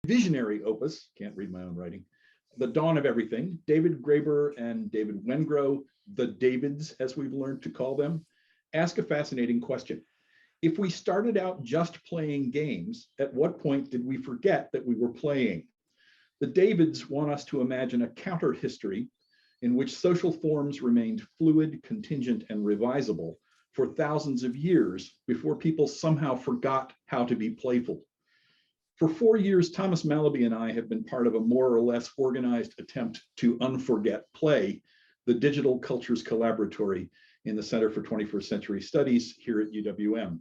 visionary opus, can't read my own writing, The Dawn of Everything, David Graeber and David Wengrow, the Davids, as we've learned to call them, ask a fascinating question. If we started out just playing games, at what point did we forget that we were playing? The Davids want us to imagine a counter history in which social forms remained fluid, contingent, and revisable for thousands of years before people somehow forgot how to be playful. For 4 years, Thomas Malaby and I have been part of a more or less organized attempt to unforget play, the Digital Cultures Collaboratory in the Center for 21st Century Studies here at UWM.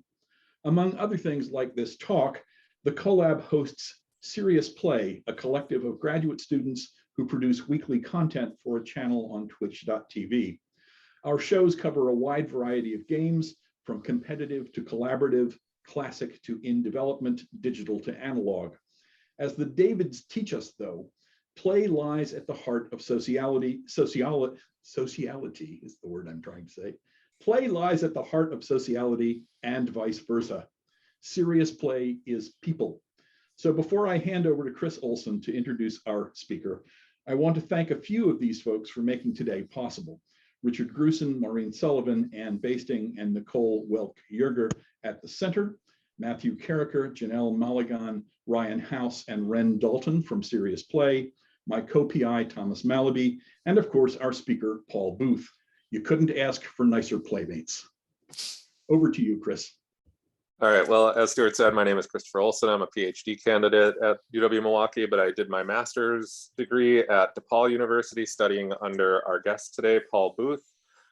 Among other things like this talk, the collab hosts Serious Play, a collective of graduate students who produce weekly content for a channel on twitch.tv. Our shows cover a wide variety of games, from competitive to collaborative, classic to in development, digital to analog. As the Davids teach us, though, play lies at the heart of sociality. Sociality is the word I'm trying to say. Play lies at the heart of sociality and vice versa. Serious play is people. So before I hand over to Chris Olson to introduce our speaker, I want to thank a few of these folks for making today possible. Richard Grusin, Maureen Sullivan, Ann Basting, and Nicole Welk-Yerger at the center, Matthew Carricker, Janelle Mulligan, Ryan House, and Ren Dalton from Serious Play, my co-PI, Thomas Malaby, and of course, our speaker, Paul Booth. You couldn't ask for nicer playmates. Over to you, Chris. All right, well, as Stuart said, my name is Christopher Olson. I'm a PhD candidate at UW-Milwaukee, but I did my master's degree at DePaul University studying under our guest today, Paul Booth.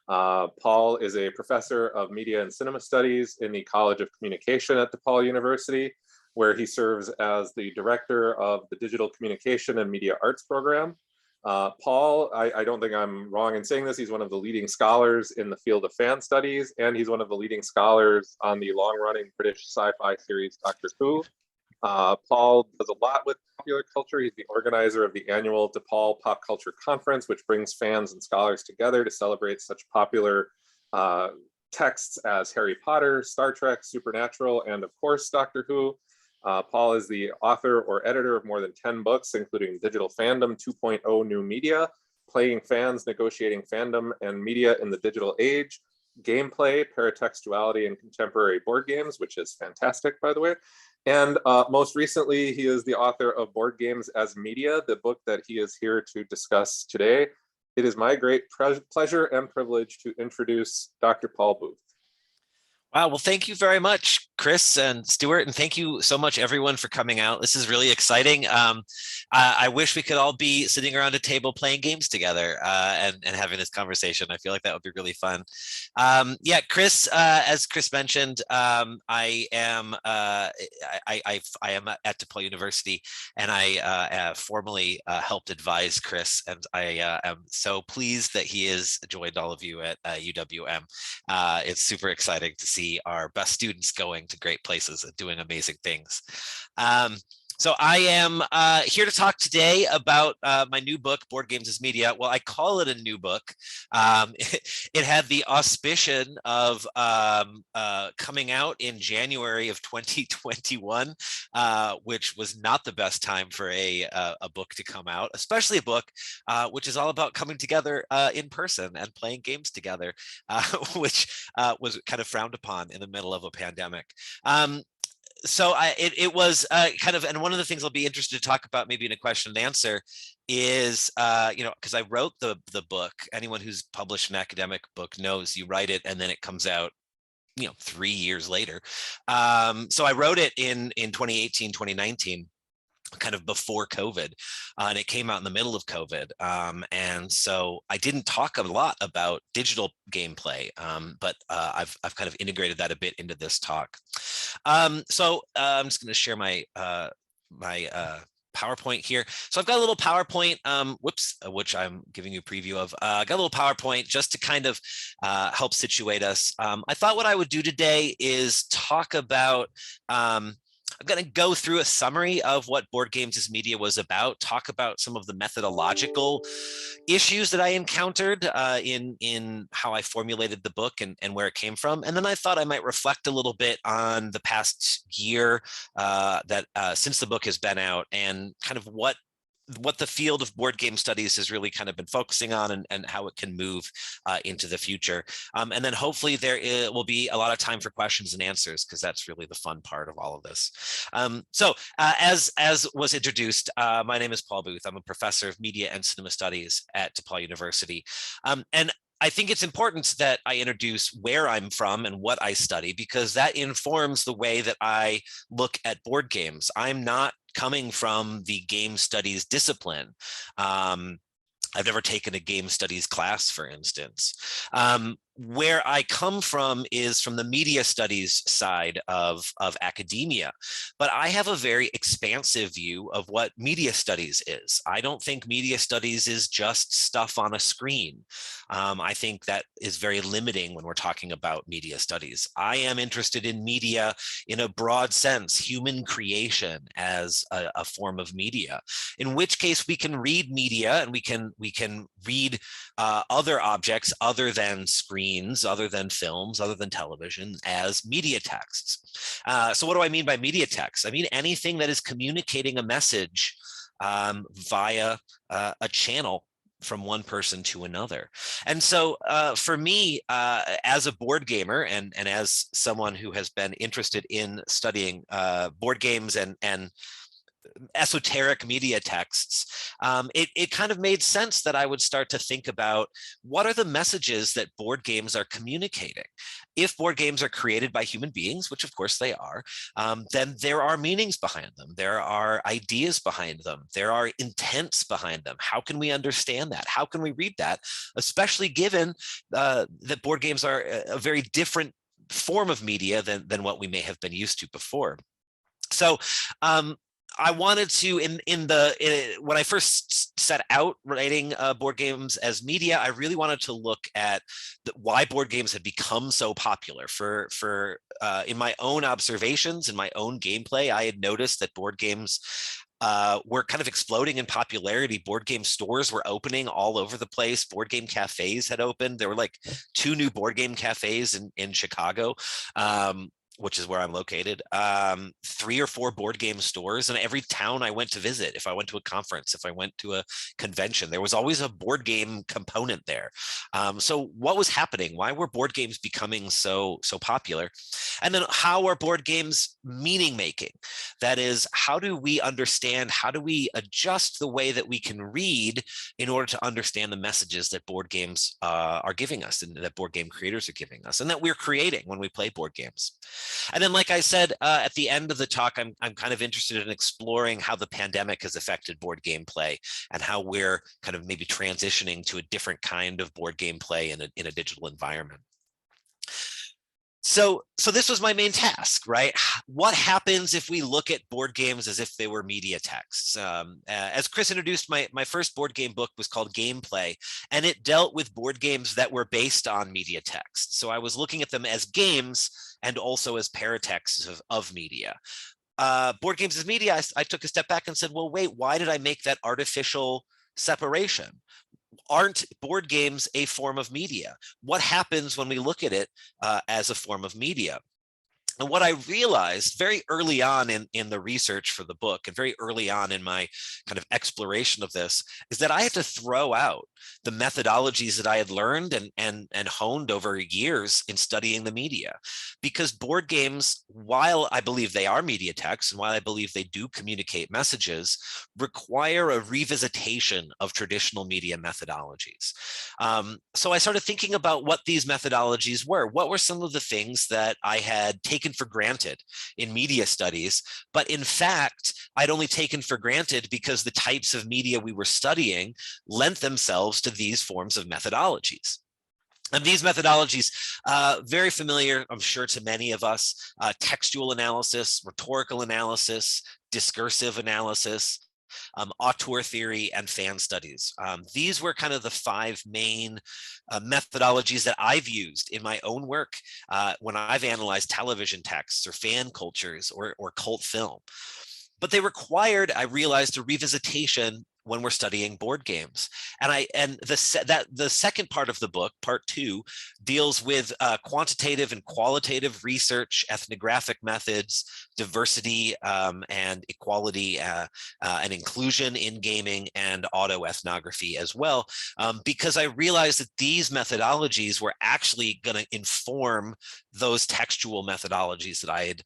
Paul is a professor of media and cinema studies in the College of Communication at DePaul University, where he serves as the director of the Digital Communication and Media Arts program. Paul, I don't think I'm wrong in saying this, he's one of the leading scholars in the field of fan studies, and he's one of the leading scholars on the long-running British sci-fi series Doctor Who. Paul does a lot with popular culture. He's the organizer of the annual DePaul Pop Culture Conference, which brings fans and scholars together to celebrate such popular texts as Harry Potter, Star Trek, Supernatural, and of course, Doctor Who. Paul is the author or editor of more than 10 books, including Digital Fandom 2.0 New Media, Playing Fans, Negotiating Fandom and Media in the Digital Age, Gameplay, Paratextuality, and Contemporary Board Games, which is fantastic, by the way. And most recently, he is the author of Board Games as Media, the book that he is here to discuss today. It is my great pleasure and privilege to introduce Dr. Paul Booth. Wow, well, thank you very much, Chris and Stuart, and thank you so much, everyone, for coming out. This is really exciting. I wish we could all be sitting around a table playing games together and having this conversation. I feel like that would be really fun. Yeah, Chris, as Chris mentioned, I am at DePaul University, and I formally helped advise Chris, and I am so pleased that he has joined all of you at UWM. It's super exciting to see our best students going to great places and doing amazing things. So I am here to talk today about my new book, Board Games as Media. Well, I call it a new book. It had the auspicion of coming out in January of 2021, which was not the best time for a book to come out, especially a book which is all about coming together in person and playing games together, which was kind of frowned upon in the middle of a pandemic. So it was kind of, and one of the things I'll be interested to talk about maybe in a question and answer is, because I wrote the book. Anyone who's published an academic book knows you write it and then it comes out 3 years later. So I wrote it in 2018, 2019. Kind of before COVID, and it came out in the middle of COVID. And so I didn't talk a lot about digital gameplay, but I've kind of integrated that a bit into this talk. So I'm just going to share my PowerPoint here. So I've got a little PowerPoint, which I'm giving you a preview of. I got a little PowerPoint just to kind of help situate us. I thought what I would do today is talk about I'm going to go through a summary of what Board Games as Media was about, talk about some of the methodological issues that I encountered in how I formulated the book and where it came from. And then I thought I might reflect a little bit on the past year since the book has been out, and kind of what the field of board game studies has really kind of been focusing on, and how it can move into the future. And then hopefully will be a lot of time for questions and answers, because that's really the fun part of all of this. As was introduced, my name is Paul Booth. I'm a professor of media and cinema studies at DePaul University. And I think it's important that I introduce where I'm from and what I study, because that informs the way that I look at board games. I'm not coming from the game studies discipline. I've never taken a game studies class, for instance. Where I come from is from the media studies side of academia, but I have a very expansive view of what media studies is. I don't think media studies is just stuff on a screen. I think that is very limiting when we're talking about media studies. I am interested in media in a broad sense, human creation as a form of media, in which case we can read media, and we can read other objects other than screens, other than films, other than television, as media texts. So what do I mean by media text? I mean anything that is communicating a message via a channel from one person to another. And so for me, as a board gamer, and as someone who has been interested in studying board games and esoteric media texts, it kind of made sense that I would start to think about, what are the messages that board games are communicating? If board games are created by human beings, which of course they are, then there are meanings behind them. There are ideas behind them. There are intents behind them. How can we understand that? How can we read that? Especially given that board games are a very different form of media than what we may have been used to before. So I wanted to, when I first set out writing board games as media, I really wanted to look at why board games had become so popular. In my own observations, in my own gameplay, I had noticed that board games were kind of exploding in popularity. Board game stores were opening all over the place. Board game cafes had opened. There were like 2 new board game cafes in Chicago. Which is where I'm located, 3 or 4 board game stores in every town I went to visit. If I went to a conference, if I went to a convention, there was always a board game component there. So what was happening? Why were board games becoming so popular? And then how are board games meaning making? That is, how do we understand, how do we adjust the way that we can read in order to understand the messages that board games are giving us, and that board game creators are giving us, and that we're creating when we play board games? And then, like I said, at the end of the talk, I'm kind of interested in exploring how the pandemic has affected board game play, and how we're kind of maybe transitioning to a different kind of board game play in a digital environment. So this was my main task, right? What happens if we look at board games as if they were media texts? As Chris introduced, my first board game book was called Gameplay, and it dealt with board games that were based on media texts. So I was looking at them as games and also as paratexts of media. Board games as media, I took a step back and said, well, wait, why did I make that artificial separation? Aren't board games a form of media? What happens when we look at it as a form of media? And what I realized very early on in the research for the book, and very early on in my kind of exploration of this, is that I had to throw out the methodologies that I had learned and honed over years in studying the media. Because board games, while I believe they are media texts, and while I believe they do communicate messages, require a revisitation of traditional media methodologies. So I started thinking about what these methodologies were. What were some of the things that I had taken for granted in media studies, but in fact, I'd only taken for granted because the types of media we were studying lent themselves to these forms of methodologies. And these methodologies, very familiar, I'm sure, to many of us: textual analysis, rhetorical analysis, discursive analysis, Auteur theory, and fan studies. These were kind of the 5 main methodologies that I've used in my own work when I've analyzed television texts or fan cultures or cult film. But they required, I realized, a revisitation when we're studying board games. And the second part of the book, part 2, deals with quantitative and qualitative research, ethnographic methods, diversity and equality and inclusion in gaming, and autoethnography as well, because I realized that these methodologies were actually going to inform those textual methodologies that I had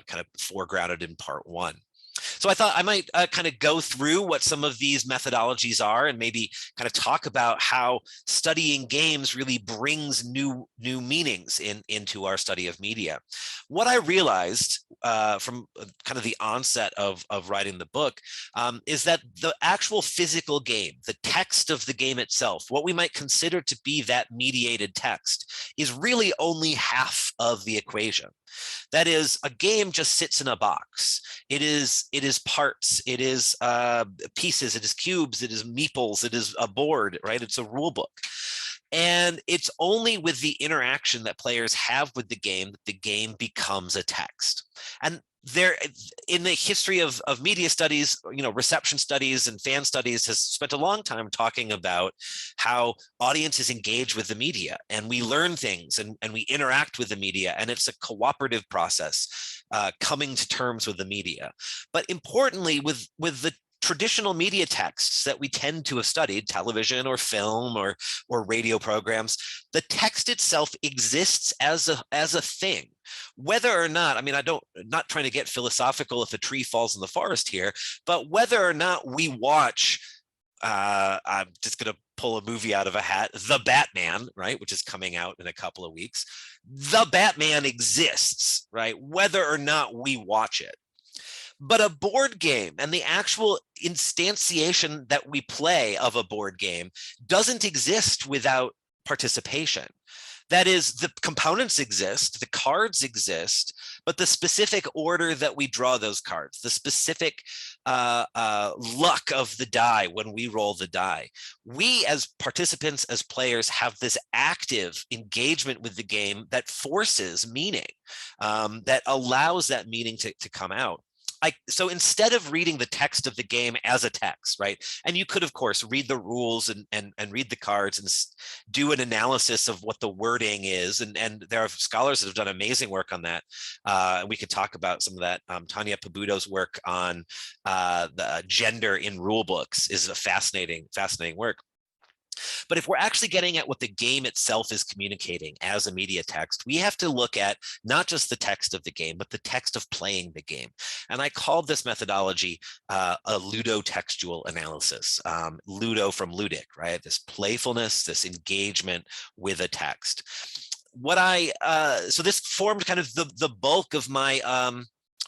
kind of foregrounded in part 1. So I thought I might kind of go through what some of these methodologies are and maybe kind of talk about how studying games really brings new meanings into our study of media. What I realized from kind of the onset of writing the book is that the actual physical game, the text of the game itself, what we might consider to be that mediated text, is really only half of the equation. That is, a game just sits in a box. It is parts, it is pieces, it is cubes, it is meeples, it is a board, right? It's a rule book. And it's only with the interaction that players have with the game that the game becomes a text. And there, in the history of media studies, reception studies and fan studies has spent a long time talking about how audiences engage with the media, and we learn things and we interact with the media, and it's a cooperative process, coming to terms with the media. But importantly, with the traditional media texts that we tend to have studied, television or film or radio programs, the text itself exists as a thing. Whether or not, I mean, not trying to get philosophical if a tree falls in the forest here, but whether or not we watch, I'm just going to pull a movie out of a hat, The Batman, right, which is coming out in a couple of weeks. The Batman exists, right, whether or not we watch it. But a board game and the actual instantiation that we play of a board game doesn't exist without participation. That is, the components exist, the cards exist, but the specific order that we draw those cards, the specific luck of the die when we roll the die, we as participants, as players, have this active engagement with the game that forces meaning, that allows that meaning to come out. So instead of reading the text of the game as a text, right? And you could, of course, read the rules and read the cards and do an analysis of what the wording is. And there are scholars that have done amazing work on that. And we could talk about some of that. Tanya Pabudo's work on the gender in rule books is a fascinating work. But if we're actually getting at what the game itself is communicating as a media text, we have to look at not just the text of the game, but the text of playing the game. And I called this methodology a ludotextual analysis. Ludo from ludic, right? This playfulness, this engagement with a text. So this formed kind of the bulk of my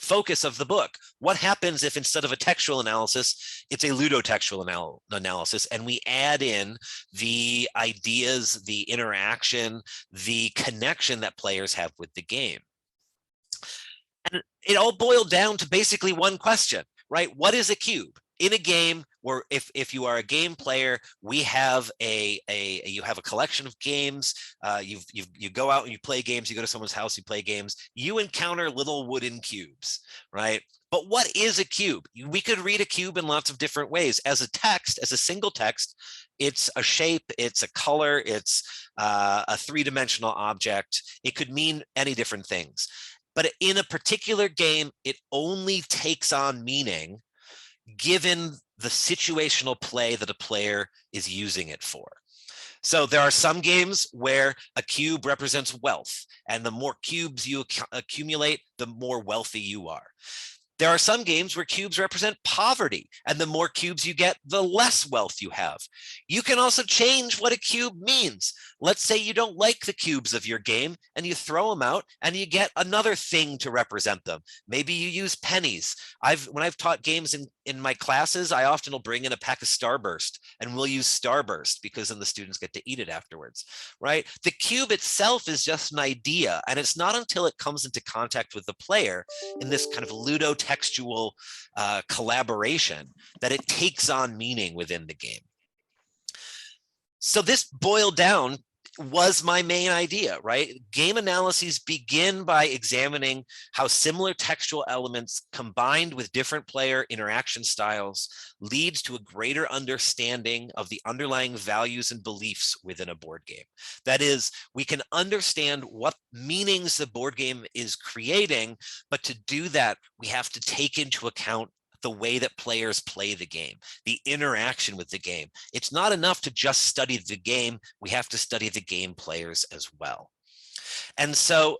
focus of the book. What happens if instead of a textual analysis, it's a ludotextual analysis, and we add in the ideas, the interaction, the connection that players have with the game? And it all boiled down to basically one question, right? What is a cube? In a game, where if you are a game player, we have you have a collection of games. You go out and you play games. You go to someone's house, you play games. You encounter little wooden cubes, right? But what is a cube? We could read a cube in lots of different ways. As a text, as a single text, it's a shape, it's a color, it's a three-dimensional object. It could mean any different things. But in a particular game, it only takes on meaning given the situational play that a player is using it for. So there are some games where a cube represents wealth, and the more cubes you accumulate, the more wealthy you are. There are some games where cubes represent poverty, and the more cubes you get, the less wealth you have. You can also change what a cube means. Let's say you don't like the cubes of your game, and you throw them out, and you get another thing to represent them. Maybe you use pennies. When I've taught games in my classes, I often will bring in a pack of Starburst, and we'll use Starburst because then the students get to eat it afterwards, right? The cube itself is just an idea, and it's not until it comes into contact with the player in this kind of ludotextual textual collaboration that it takes on meaning within the game. So this boiled down was my main idea, right? Game analyses begin by examining how similar textual elements combined with different player interaction styles leads to a greater understanding of the underlying values and beliefs within a board game. That is, we can understand what meanings the board game is creating, but to do that, we have to take into account the way that players play the game, the interaction with the game. It's not enough to just study the game. We have to study the game players as well. And so,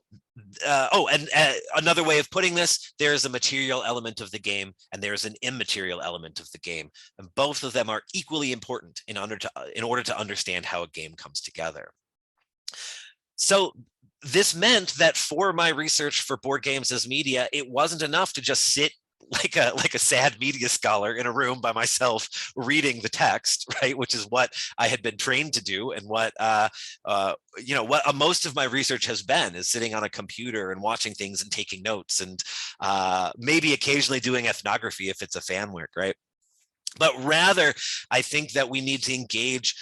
another way of putting this, there's a material element of the game and there's an immaterial element of the game. And both of them are equally important in order to understand how a game comes together. So this meant that for my research for board games as media, it wasn't enough to just sit like a sad media scholar in a room by myself reading the text, right? Which is what I had been trained to do, and what most of my research has been, is sitting on a computer and watching things and taking notes, and maybe occasionally doing ethnography if it's a fan work, right? But rather, I think that we need to engage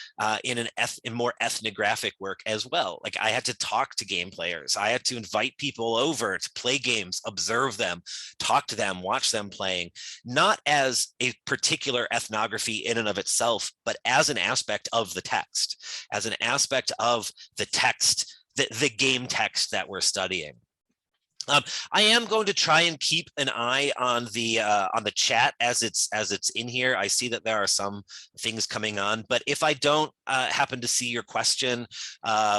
in more ethnographic work as well. Like, I had to talk to game players. I had to invite people over to play games, observe them, talk to them, watch them playing, not as a particular ethnography in and of itself, but as an aspect of the text, as an aspect of the text, the game text that we're studying. I am going to try and keep an eye on the chat as it's in here. I see that there are some things coming on, but if I don't happen to see your question,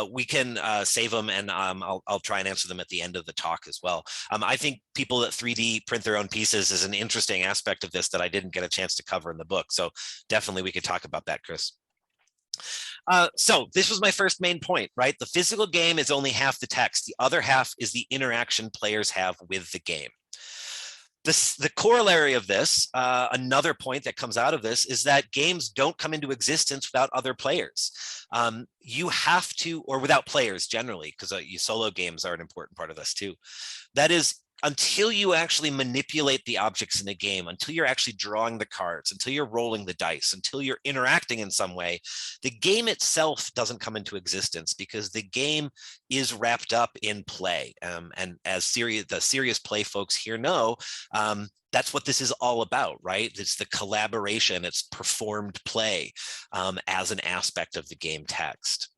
we can save them, and I'll try and answer them at the end of the talk as well. I think people that 3D print their own pieces is an interesting aspect of this that I didn't get a chance to cover in the book. So definitely we could talk about that, Chris. So this was my first main point, right? The physical game is only half the text. The other half is the interaction players have with the game. The corollary of this, another point that comes out of this, is that games don't come into existence without other players. You have to, or without players generally, because solo games are an important part of this too. That is, until you actually manipulate the objects in the game, until you're actually drawing the cards, until you're rolling the dice, until you're interacting in some way, the game itself doesn't come into existence, because the game is wrapped up in play. And as the serious play folks here know, that's what this is all about, right? It's the collaboration, it's performed play as an aspect of the game text.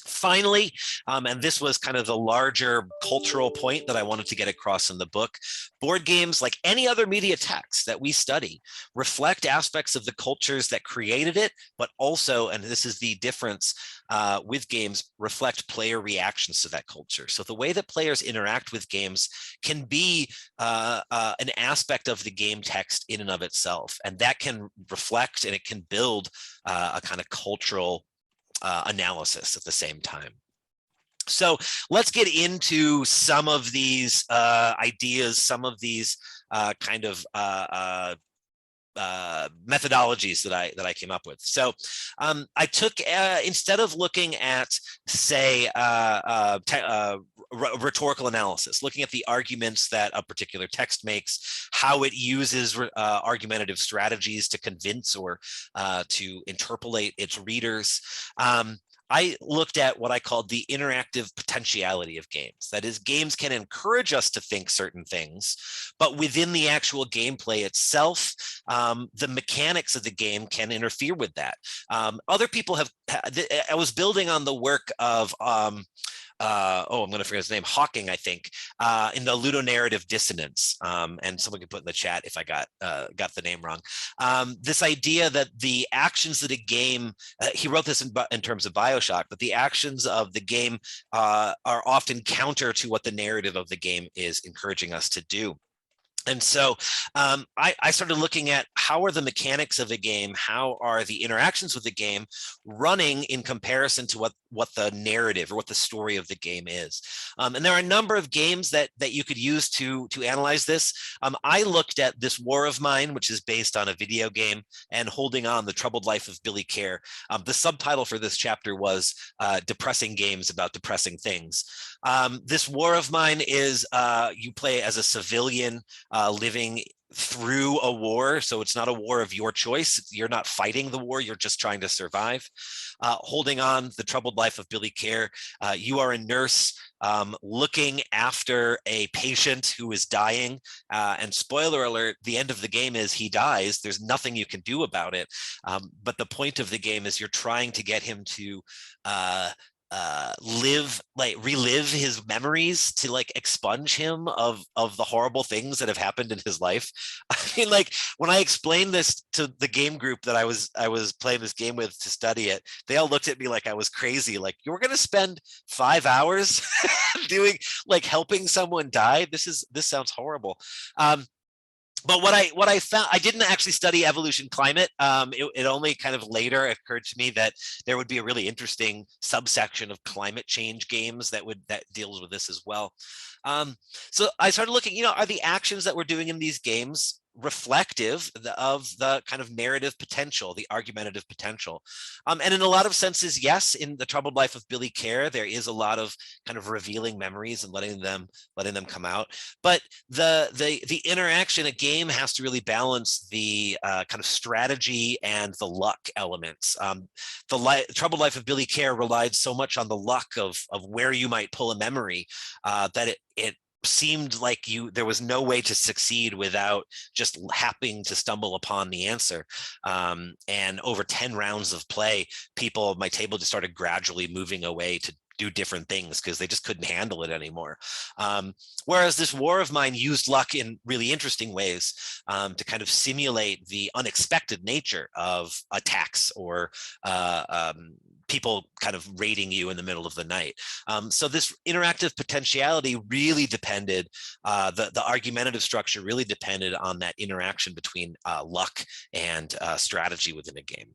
Finally, and this was kind of the larger cultural point that I wanted to get across in the book, board games, like any other media text that we study, reflect aspects of the cultures that created it, but also, and this is the difference with games, reflect player reactions to that culture. So the way that players interact with games can be an aspect of the game text in and of itself, and that can reflect and it can build a kind of cultural analysis at the same time. So let's get into some of these ideas, some of these kind of methodologies that I came up with. So I took, instead of looking at, say, rhetorical analysis, looking at the arguments that a particular text makes, how it uses argumentative strategies to convince or to interpolate its readers, I looked at what I called the interactive potentiality of games. That is, games can encourage us to think certain things, but within the actual gameplay itself, the mechanics of the game can interfere with that. Other people have, I was building on the work of, I'm going to forget his name, Hawking, I think, in the ludonarrative dissonance. And someone can put in the chat if I got the name wrong. This idea that the actions of the game, he wrote this in terms of BioShock, but the actions of the game are often counter to what the narrative of the game is encouraging us to do. And so I started looking at how are the mechanics of the game, how are the interactions with the game running in comparison to what the narrative or what the story of the game is. And there are a number of games that you could use to analyze this. I looked at This War of Mine, which is based on a video game, and Holding On, The Troubled Life of Billy Kerr. The subtitle for this chapter was Depressing Games About Depressing Things. This War of Mine is you play as a civilian living through a war. So it's not a war of your choice. You're not fighting the war. You're just trying to survive. Holding On, The Troubled Life of Billy Care. You are a nurse looking after a patient who is dying. And spoiler alert, the end of the game is he dies. There's nothing you can do about it. But the point of the game is you're trying to get him to relive his memories, to like expunge him of the horrible things that have happened in his life. I mean, like when I explained this to the game group that I was playing this game with to study it, they all looked at me like I was crazy. Like, you were going to spend 5 hours doing, like, helping someone die? This sounds horrible. But what I found, I didn't actually study evolution climate. It only kind of later occurred to me that there would be a really interesting subsection of climate change games that deals with this as well. So I started looking, are the actions that we're doing in these games reflective of the kind of narrative potential, the argumentative potential? And in a lot of senses, yes. In The Troubled Life of Billy Care, there is a lot of kind of revealing memories and letting them come out. But the interaction, a game has to really balance the kind of strategy and the luck elements. Troubled Life of Billy Care relied so much on the luck of where you might pull a memory that it seemed like there was no way to succeed without just happening to stumble upon the answer. And over 10 rounds of play, people at my table just started gradually moving away to do different things because they just couldn't handle it anymore. Whereas this War of Mine used luck in really interesting ways to kind of simulate the unexpected nature of attacks or people kind of raiding you in the middle of the night. So this interactive potentiality really depended, the argumentative structure really depended on that interaction between luck and strategy within a game.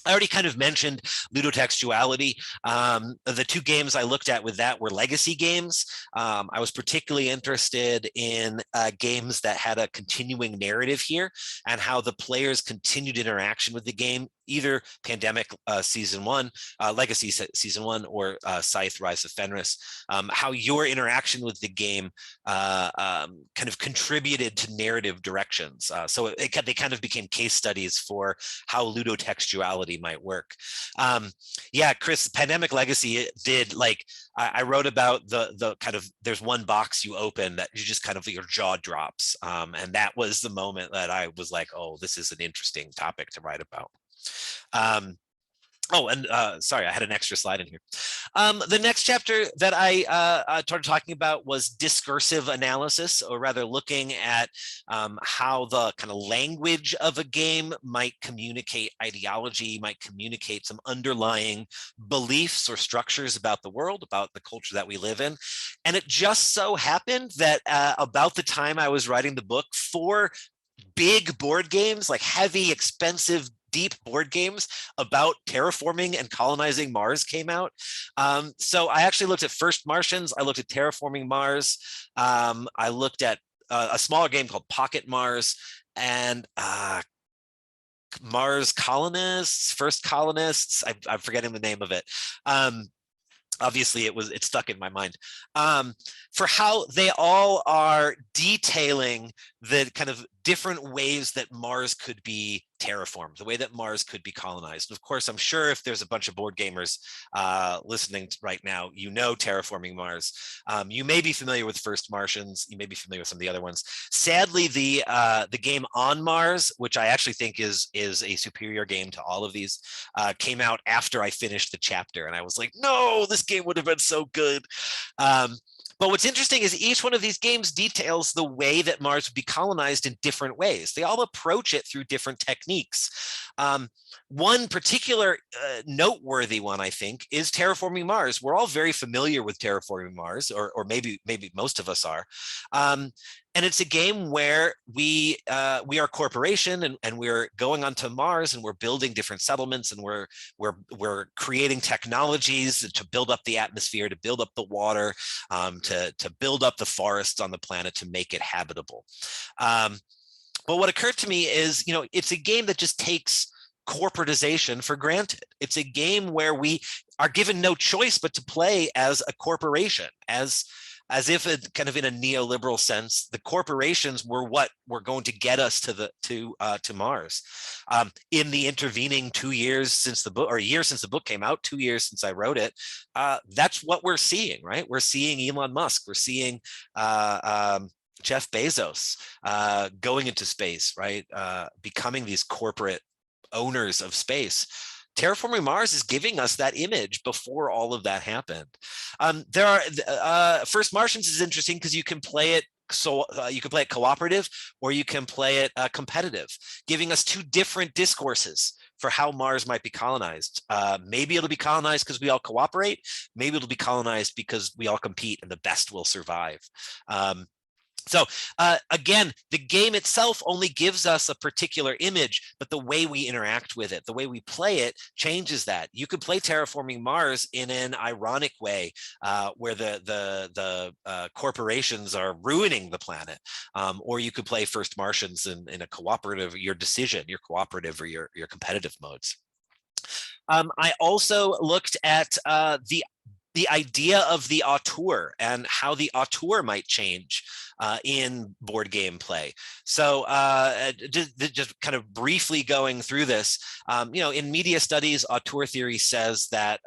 I already kind of mentioned ludotextuality. The two games I looked at with that were legacy games. I was particularly interested in games that had a continuing narrative here and how the players' continued interaction with the game, either Pandemic Season 1, Legacy Season 1, or Scythe Rise of Fenris, how your interaction with the game kind of contributed to narrative directions. So they kind of became case studies for how ludotextuality might work. Yeah, Chris, Pandemic Legacy did, like, I wrote about the kind of, there's one box you open that you just kind of, your jaw drops. And that was the moment that I was like, oh, this is an interesting topic to write about. Oh, and sorry, I had an extra slide in here. The next chapter that I started talking about was discursive analysis, or rather looking at how the kind of language of a game might communicate ideology, might communicate some underlying beliefs or structures about the world, about the culture that we live in. And it just so happened that about the time I was writing the book, 4 big board games, like heavy, expensive, deep board games about terraforming and colonizing Mars came out. So I actually looked at First Martians. I looked at Terraforming Mars. I looked at a smaller game called Pocket Mars, and Mars Colonists, First Colonists. I'm forgetting the name of it. Obviously it stuck in my mind, for how they all are detailing the kind of different ways that Mars could be terraformed, the way that Mars could be colonized. And of course, I'm sure if there's a bunch of board gamers listening right now, you know Terraforming Mars. You may be familiar with First Martians. You may be familiar with some of the other ones. Sadly, the game On Mars, which I actually think is a superior game to all of these, came out after I finished the chapter, and I was like, no, this game would have been so good. But what's interesting is each one of these games details the way that Mars would be colonized in different ways. They all approach it through different techniques. One particular noteworthy one, I think, is Terraforming Mars. We're all very familiar with Terraforming Mars, or maybe most of us are. And it's a game where we are a corporation, and we're going onto Mars, and we're building different settlements, and we're creating technologies to build up the atmosphere, to build up the water, to build up the forests on the planet, to make it habitable. But what occurred to me is, it's a game that just takes corporatization for granted. It's a game where we are given no choice but to play as a corporation, as as if it kind of in a neoliberal sense, the corporations were what were going to get us to Mars. In the intervening 2 years since the book, or a year since the book came out, 2 years since I wrote it, that's what we're seeing, right? We're seeing Elon Musk, we're seeing Jeff Bezos going into space, right? Becoming these corporate owners of space. Terraforming Mars is giving us that image before all of that happened. There are First Martians is interesting because you can play it. So you can play it cooperative, or you can play it competitive, giving us two different discourses for how Mars might be colonized. Maybe it'll be colonized because we all cooperate. Maybe it'll be colonized because we all compete and the best will survive. So again, the game itself only gives us a particular image, but the way we interact with it, the way we play it changes that. You could play Terraforming Mars in an ironic way where the corporations are ruining the planet, or you could play First Martians in a cooperative, your cooperative or your competitive modes. I also looked at the idea of the auteur and how the auteur might change in board game play. So just kind of briefly going through this, in media studies, auteur theory says that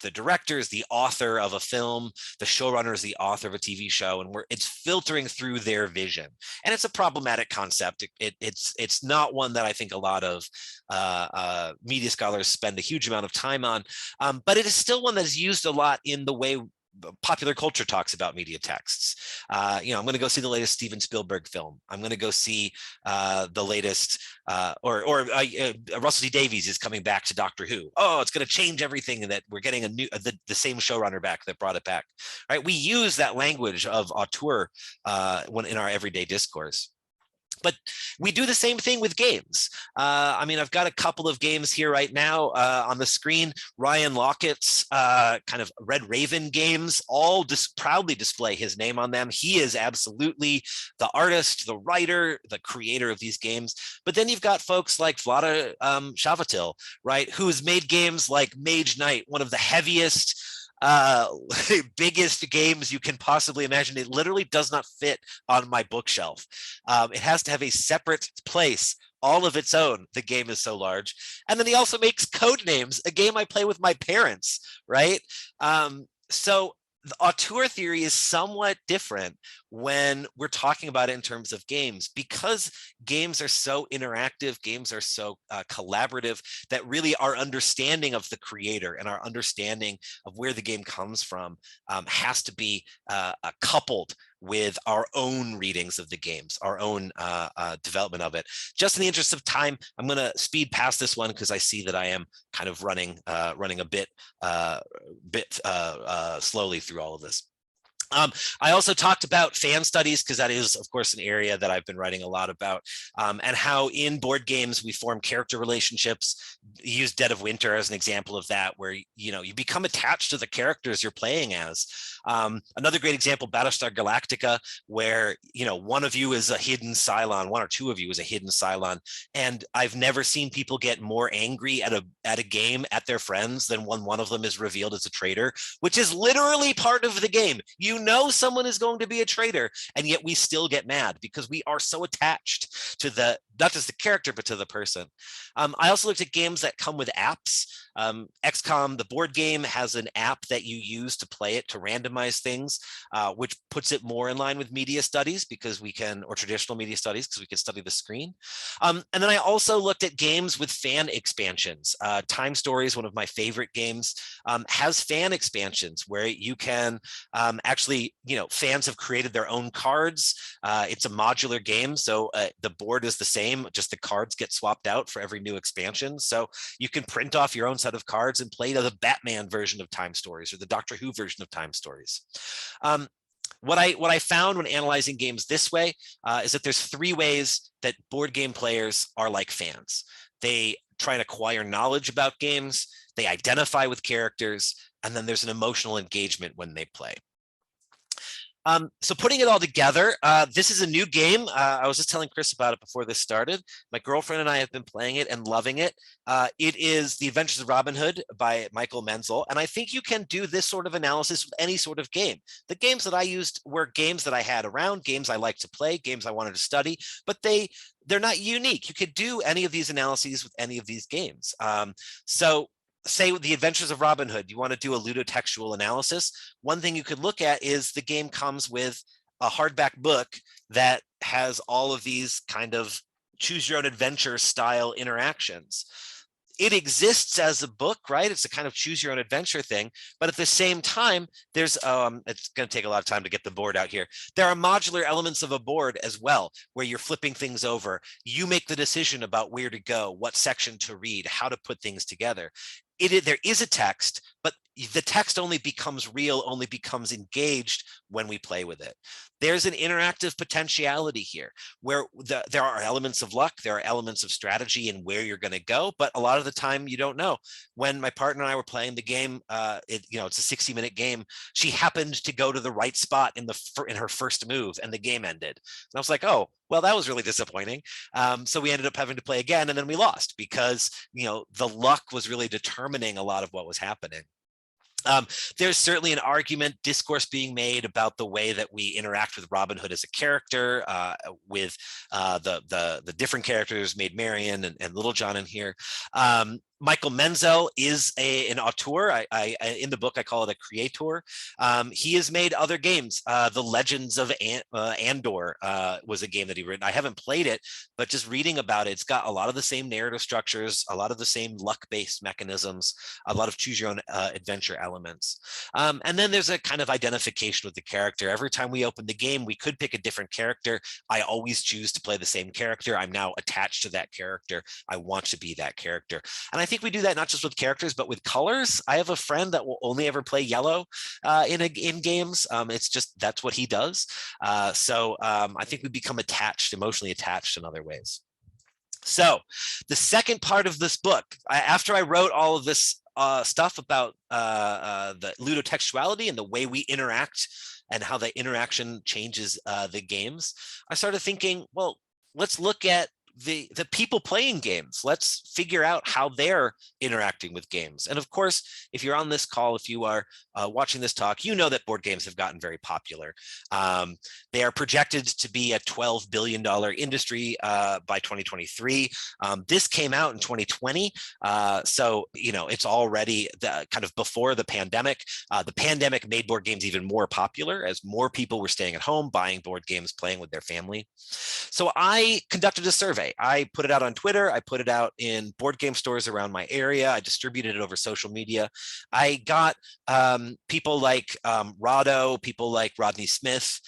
the director is the author of a film, the showrunner is the author of a TV show, and it's filtering through their vision. And it's a problematic concept. It's not one that I think a lot of media scholars spend a huge amount of time on, but it is still one that is used a lot in the way popular culture talks about media texts. I'm going to go see the latest Steven Spielberg film. I'm going to go see the latest, Russell T Davies is coming back to Doctor Who. Oh, it's going to change everything, and that we're getting the same showrunner back that brought it back. Right? We use that language of auteur when in our everyday discourse. But we do the same thing with games. I've got a couple of games here right now on the screen. Ryan Lockett's kind of Red Raven games all proudly display his name on them. He is absolutely the artist, the writer, the creator of these games. But then you've got folks like Vlada Chvátil, right, who's made games like Mage Knight, one of the heaviest, biggest games you can possibly imagine. It literally does not fit on my bookshelf. It has to have a separate place all of its own. The game is so large. And then he also makes Codenames, a game I play with my parents, right? So the auteur theory is somewhat different when we're talking about it in terms of games, because games are so interactive, games are so collaborative, that really our understanding of the creator and our understanding of where the game comes from has to be coupled with our own readings of the games, our own development of it. Just in the interest of time, I'm going to speed past this one because I see that I am kind of running a bit slowly through all of this. I also talked about fan studies, because that is, of course, an area that I've been writing a lot about, and how in board games we form character relationships. Use Dead of Winter as an example of that, where you become attached to the characters you're playing as. Another great example, Battlestar Galactica, where one of you is a hidden Cylon, one or two of you is a hidden Cylon, and I've never seen people get more angry at a game at their friends than when one of them is revealed as a traitor, which is literally part of the game. Someone is going to be a traitor, and yet we still get mad because we are so attached to not just the character, but to the person. I also looked at games that come with apps. XCOM, the board game, has an app that you use to play it to randomize things, which puts it more in line with media studies or traditional media studies, because we can study the screen. And then I also looked at games with fan expansions. Time Stories, one of my favorite games, has fan expansions where you can actually, fans have created their own cards. It's a modular game, so the board is the same, just the cards get swapped out for every new expansion. So you can print off your own set of cards and play the Batman version of Time Stories or the Doctor Who version of Time Stories. What I found when analyzing games this way is that there's three ways that board game players are like fans. They try and acquire knowledge about games, they identify with characters, and then there's an emotional engagement when they play. So putting it all together, this is a new game. I was just telling Chris about it before this started. My girlfriend and I have been playing it and loving it. It is The Adventures of Robin Hood by Michael Menzel. And I think you can do this sort of analysis with any sort of game. The games that I used were games that I had around, games I like to play, games I wanted to study, but they're not unique. You could do any of these analyses with any of these games. So say The Adventures of Robin Hood, you want to do a ludotextual analysis. One thing you could look at is the game comes with a hardback book that has all of these kind of choose your own adventure style interactions. It exists as a book, right? It's a kind of choose your own adventure thing. But at the same time, there's, it's going to take a lot of time to get the board out here. There are modular elements of a board as well, where you're flipping things over. You make the decision about where to go, what section to read, how to put things together. There is a text, but the text only becomes real, only becomes engaged when we play with it. There's an interactive potentiality here where there are elements of luck, there are elements of strategy and where you're going to go, but a lot of the time you don't know. When my partner and I were playing the game, it's a 60-minute game. She happened to go to the right spot in her first move, and the game ended. And I was like, oh, well, that was really disappointing. So we ended up having to play again, and then we lost because the luck was really determining a lot of what was happening. There's certainly an argument, discourse being made about the way that we interact with Robin Hood as a character, with the different characters, Maid Marian and Little John in here. Michael Menzel is an auteur. In the book, I call it a creator. He has made other games. The Legends of Andor was a game that he written. I haven't played it, but just reading about it, it's got a lot of the same narrative structures, a lot of the same luck-based mechanisms, a lot of choose your own adventure elements. And then there's a kind of identification with the character. Every time we open the game, we could pick a different character. I always choose to play the same character. I'm now attached to that character. I want to be that character. And I think we do that not just with characters, but with colors. I have a friend that will only ever play yellow in games. It's just, that's what he does. So I think we become emotionally attached in other ways. So the second part of this book, after I wrote all of this stuff about the ludotextuality and the way we interact and how the interaction changes the games, I started thinking, well, let's look at the people playing games. Let's figure out how they're interacting with games. And of course, if you're on this call, if you are watching this talk, you know that board games have gotten very popular. They are projected to be a $12 billion industry by 2023. This came out in 2020. So, it's already kind of before the pandemic. The pandemic made board games even more popular as more people were staying at home, buying board games, playing with their family. So I conducted a survey. I put it out on Twitter. I put it out in board game stores around my area. I distributed it over social media. I got people like Rado, people like Rodney Smith,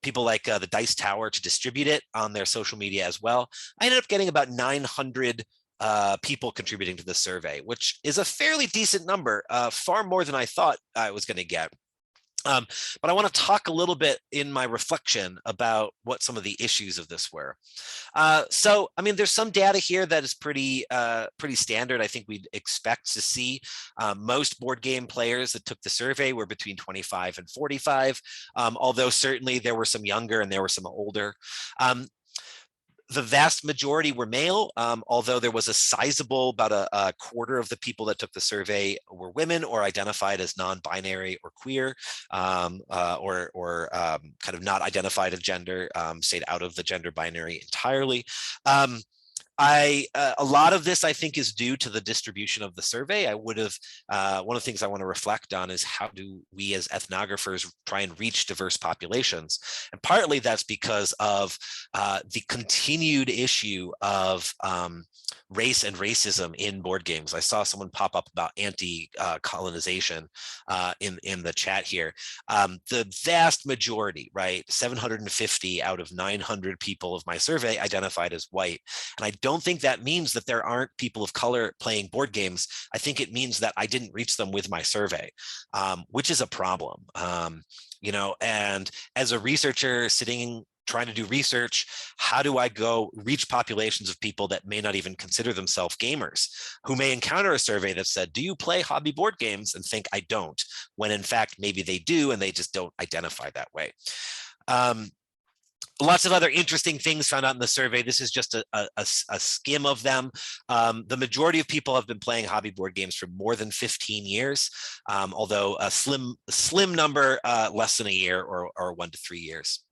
people like the Dice Tower to distribute it on their social media as well. I ended up getting about 900 people contributing to the survey, which is a fairly decent number, far more than I thought I was going to get. But I want to talk a little bit in my reflection about what some of the issues of this were. So, there's some data here that is pretty standard. I think we'd expect to see. Most board game players that took the survey were between 25 and 45, although certainly there were some younger and there were some older. The vast majority were male, although there was a sizable, about a quarter of the people that took the survey were women or identified as non-binary or queer, or kind of not identified as gender, stayed out of the gender binary entirely. A lot of this, I think, is due to the distribution of the survey. One of the things I want to reflect on is how do we as ethnographers try and reach diverse populations? And partly that's because of the continued issue of race and racism in board games. I saw someone pop up about anti-colonization in the chat here. The vast majority, right, 750 out of 900 people of my survey identified as white. And I don't think that means that there aren't people of color playing board games. I think it means that I didn't reach them with my survey, which is a problem. And as a researcher sitting trying to do research. How do I go reach populations of people that may not even consider themselves gamers, who may encounter a survey that said, do you play hobby board games, and think I don't, when in fact maybe they do and they just don't identify that way. Lots of other interesting things found out in the survey. This is just a skim of them. The majority of people have been playing hobby board games for more than 15 years, although a slim number, less than a year, or 1 to 3 years.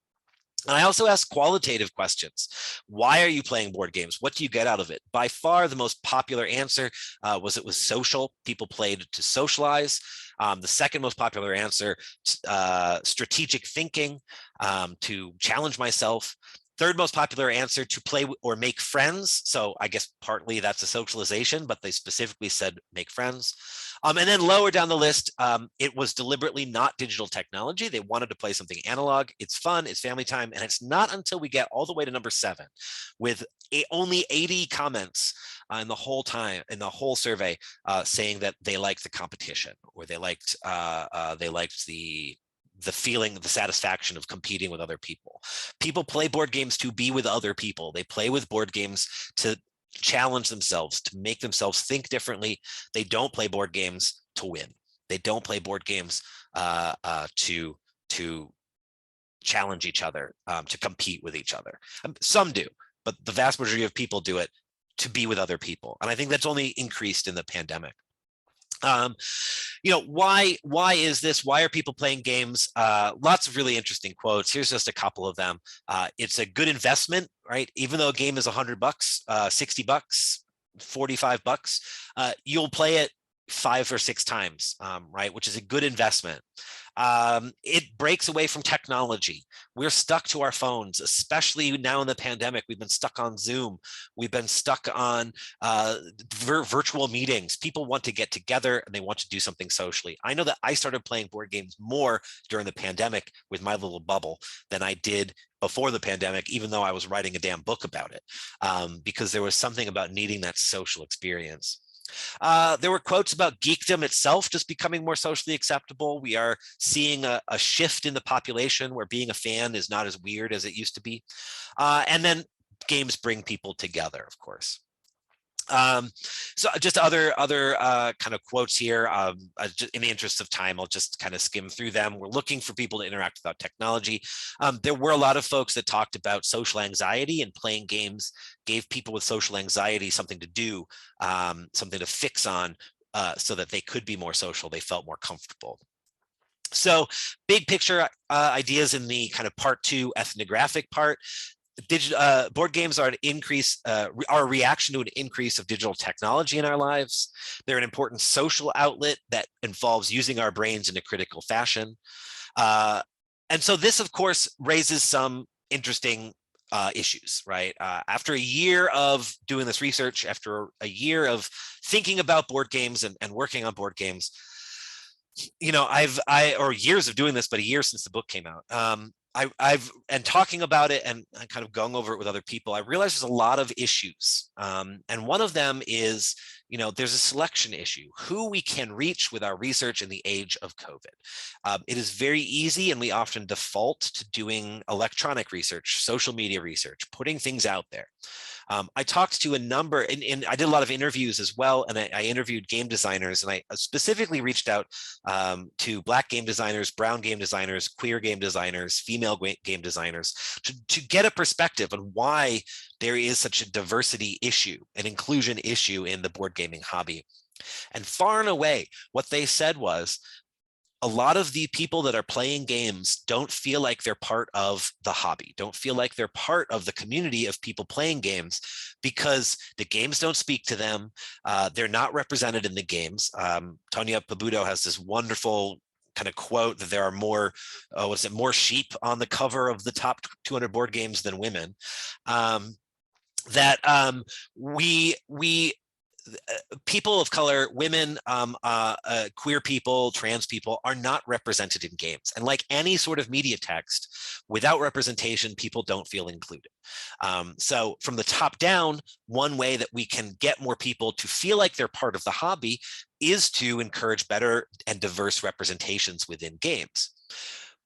And I also asked qualitative questions. Why are you playing board games? What do you get out of it? By far, the most popular answer was it was social. People played to socialize. The second most popular answer, strategic thinking, to challenge myself. Third most popular answer, to play or make friends. So I guess partly that's a socialization, but they specifically said make friends. And then lower down the list, it was deliberately not digital technology. They wanted to play something analog. It's fun, it's family time, and it's not until we get all the way to number 7, with only 80 comments in the whole survey, saying that they liked the competition, or they liked the feeling, the satisfaction of competing with other people. People play board games to be with other people. They play with board games to challenge themselves, to make themselves think differently. They don't play board games to win. They don't play board games to challenge each other, to compete with each other. Some do, but the vast majority of people do it to be with other people. And I think that's only increased in the pandemic. Why is this? Why are people playing games? Lots of really interesting quotes. Here's just a couple of them. It's a good investment, right? Even though a game is $100, $60, $45, you'll play it 5 or 6 times, right? Which is a good investment. It breaks away from technology. We're stuck to our phones, especially now in the pandemic. We've been stuck on Zoom. We've been stuck on virtual meetings. People want to get together and they want to do something socially. I know that I started playing board games more during the pandemic with my little bubble than I did before the pandemic, even though I was writing a damn book about it, because there was something about needing that social experience. There were quotes about geekdom itself just becoming more socially acceptable. We are seeing a shift in the population where being a fan is not as weird as it used to be. And then games bring people together, of course. So just other kind of quotes here. In the interest of time, I'll just kind of skim through them. We're looking for people to interact without technology. There were a lot of folks that talked about social anxiety, and playing games gave people with social anxiety something to do, something to fix on, so that they could be more social. They felt more comfortable. So big picture ideas in the kind of part 2 ethnographic part. Board games are a reaction to an increase of digital technology in our lives. They're an important social outlet that involves using our brains in a critical fashion. And so this, of course, raises some interesting issues, right? After a year of doing this research, after a year of thinking about board games and working on board games, or years of doing this, but a year since the book came out. And talking about it and kind of going over it with other people, I realized there's a lot of issues. And one of them is, there's a selection issue, who we can reach with our research in the age of COVID. It is very easy, and we often default to doing electronic research, social media research, putting things out there. I talked to a number, and I did a lot of interviews as well, and I interviewed game designers, and I specifically reached out to Black game designers, brown game designers, queer game designers, female game designers, to get a perspective on why there is such a diversity issue, an inclusion issue in the board gaming hobby. And far and away, what they said was, a lot of the people that are playing games don't feel like they're part of the hobby, don't feel like they're part of the community of people playing games, because the games don't speak to them. They're not represented in the games. Tonya Pabudo has this wonderful kind of quote that there are more, more sheep on the cover of the top 200 board games than women. People of color, women, queer people, trans people are not represented in games. And like any sort of media text, without representation, people don't feel included. So from the top down, one way that we can get more people to feel like they're part of the hobby is to encourage better and diverse representations within games.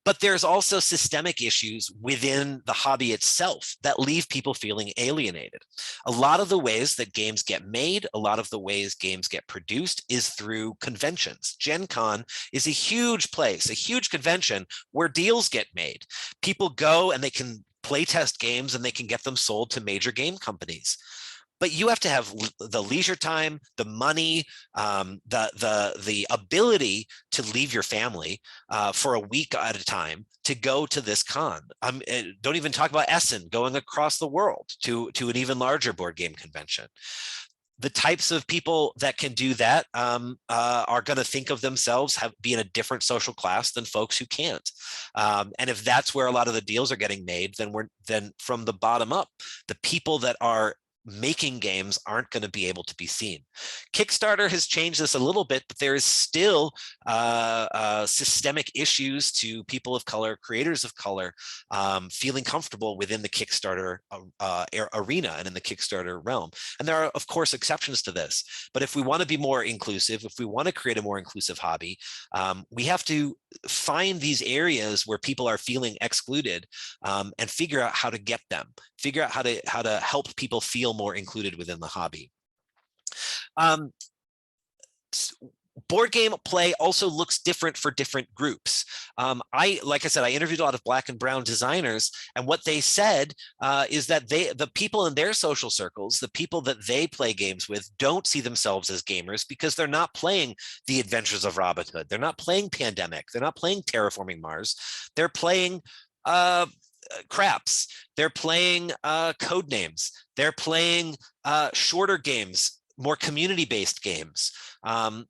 But there's also systemic issues within the hobby itself that leave people feeling alienated. A lot of the ways that games get made, a lot of the ways games get produced is through conventions. Gen Con is a huge place, a huge convention where deals get made. People go and they can play test games and they can get them sold to major game companies. But you have to have the leisure time, the money, the ability to leave your family for a week at a time to go to this con. Don't even talk about Essen, going across the world to an even larger board game convention. The types of people that can do that are going to think of themselves be in a different social class than folks who can't. And if that's where a lot of the deals are getting made, then from the bottom up, the people that are making games aren't going to be able to be seen. Kickstarter has changed this a little bit, but there is still systemic issues to people of color, creators of color, feeling comfortable within the Kickstarter arena and in the Kickstarter realm. And there are, of course, exceptions to this. But if we want to be more inclusive, if we want to create a more inclusive hobby, we have to find these areas where people are feeling excluded and figure out how to get them, figure out how to help people feel more included within the hobby. Board game play also looks different for different groups. Like I said, I interviewed a lot of Black and brown designers, and what they said is that the people in their social circles, the people that they play games with, don't see themselves as gamers because they're not playing The Adventures of Robin Hood. They're not playing Pandemic. They're not playing Terraforming Mars. They're playing craps. They're playing code names. They're playing shorter games, more community-based games.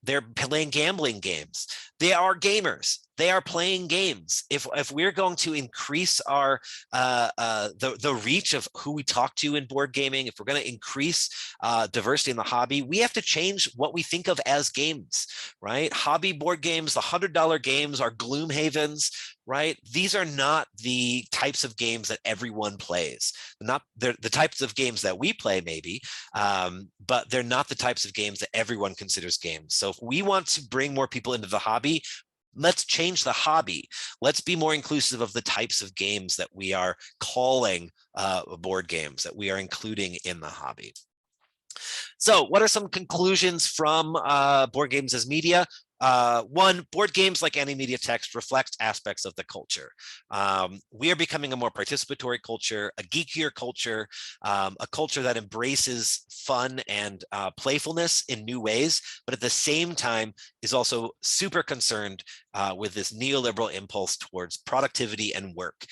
They're playing gambling games. They are gamers. They are playing games. If we're going to increase our the reach of who we talk to in board gaming, if we're going to increase diversity in the hobby, we have to change what we think of as games, right? Hobby board games, the $100 games are Gloomhavens, right? These are not the types of games that everyone plays. They're the types of games that we play, maybe, but they're not the types of games that everyone considers games. So if we want to bring more people into the hobby, let's change the hobby. Let's be more inclusive of the types of games that we are calling board games, that we are including in the hobby. So what are some conclusions from board games as media? One, board games, like any media text, reflect aspects of the culture. We are becoming a more participatory culture, a geekier culture, a culture that embraces fun and playfulness in new ways, but at the same time is also super concerned with this neoliberal impulse towards productivity and work.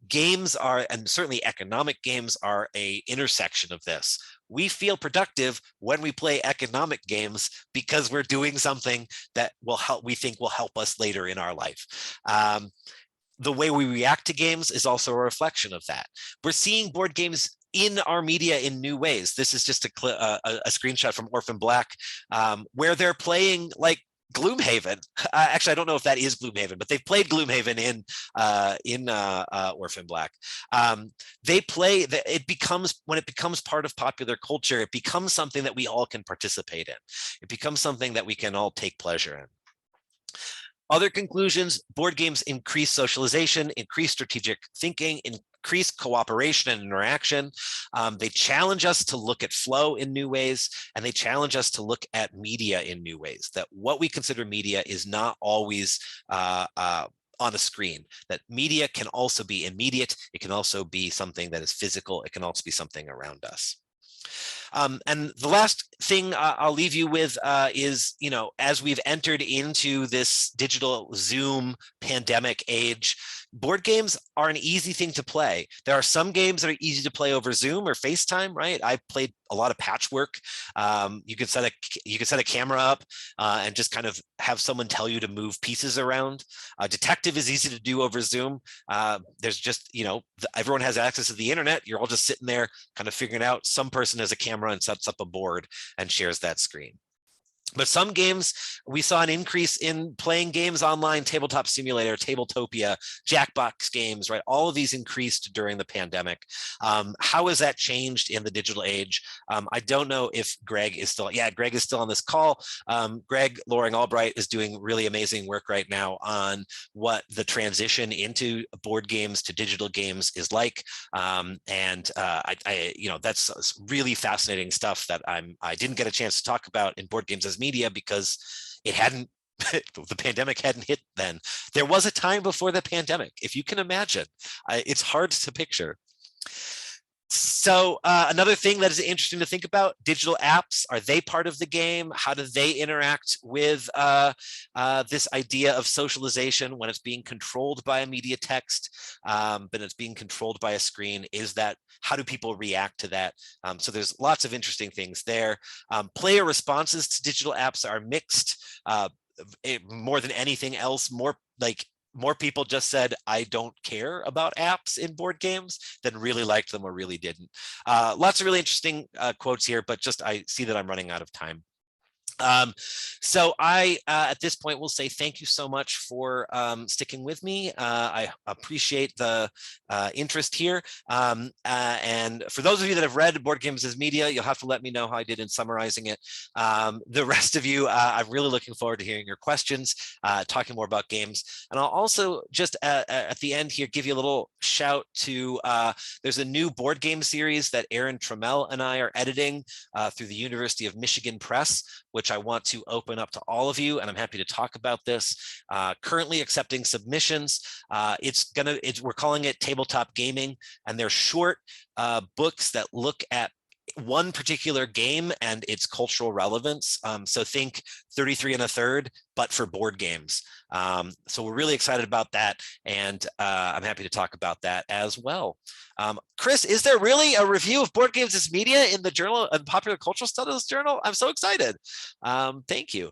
Games are, and certainly economic games are, a intersection of this. We feel productive when we play economic games because we're doing something that will help, we think will help us later in our life. The way we react to games is also a reflection of that. We're seeing board games in our media in new ways. This is just a screenshot from Orphan Black, where they're playing like Gloomhaven. Actually, I don't know if that is Gloomhaven, but they've played Gloomhaven in Orphan Black. They play. It becomes, when it becomes part of popular culture, it becomes something that we all can participate in. It becomes something that we can all take pleasure in. Other conclusions: board games increase socialization, increase strategic thinking, increase cooperation and interaction. They challenge us to look at flow in new ways, and they challenge us to look at media in new ways, that what we consider media is not always on a screen, that media can also be immediate. It can also be something that is physical. It can also be something around us. And the last thing I'll leave you with is, as we've entered into this digital Zoom pandemic age, board games are an easy thing to play. There are some games that are easy to play over Zoom or FaceTime, right? I've played a lot of Patchwork. You can set a camera up and just kind of have someone tell you to move pieces around. Detective is easy to do over Zoom. There's just, everyone has access to the internet. You're all just sitting there kind of figuring out. Some person has a camera and sets up a board and shares that screen. But some games, we saw an increase in playing games online, Tabletop Simulator, Tabletopia, Jackbox games, right? All of these increased during the pandemic. How has that changed in the digital age? I don't know if Greg is still, yeah, Greg is still on this call. Greg Loring Albright is doing really amazing work right now on what the transition into board games to digital games is like. You know, that's really fascinating stuff that I didn't get a chance to talk about in Board Games as Media because it hadn't, the pandemic hadn't hit then. There was a time before the pandemic, if you can imagine. It's hard to picture. So another thing that is interesting to think about, digital apps, are they part of the game? How do they interact with this idea of socialization when it's being controlled by a media text, but it's being controlled by a screen? Is that, how do people react to that? So there's lots of interesting things there. Player responses to digital apps are mixed. More than anything else, more people just said, I don't care about apps in board games than really liked them or really didn't. Lots of really interesting quotes here, but just I see that I'm running out of time. So I, at this point, will say thank you so much for sticking with me. I appreciate the interest here. And for those of you that have read Board Games as Media, you'll have to let me know how I did in summarizing it. The rest of you, I'm really looking forward to hearing your questions, talking more about games. And I'll also just at the end here, give you a little shout to, there's a new board game series that Aaron Trammell and I are editing through the University of Michigan Press, which I want to open up to all of you, and I'm happy to talk about this. Currently accepting submissions. We're calling it Tabletop Gaming, and they're short books that look at one particular game and its cultural relevance. So think 33 1/3, but for board games. So we're really excited about that, and I'm happy to talk about that as well. Chris, is there really a review of Board Games as Media in the Journal of Popular Cultural Studies Journal? I'm so excited. Thank you.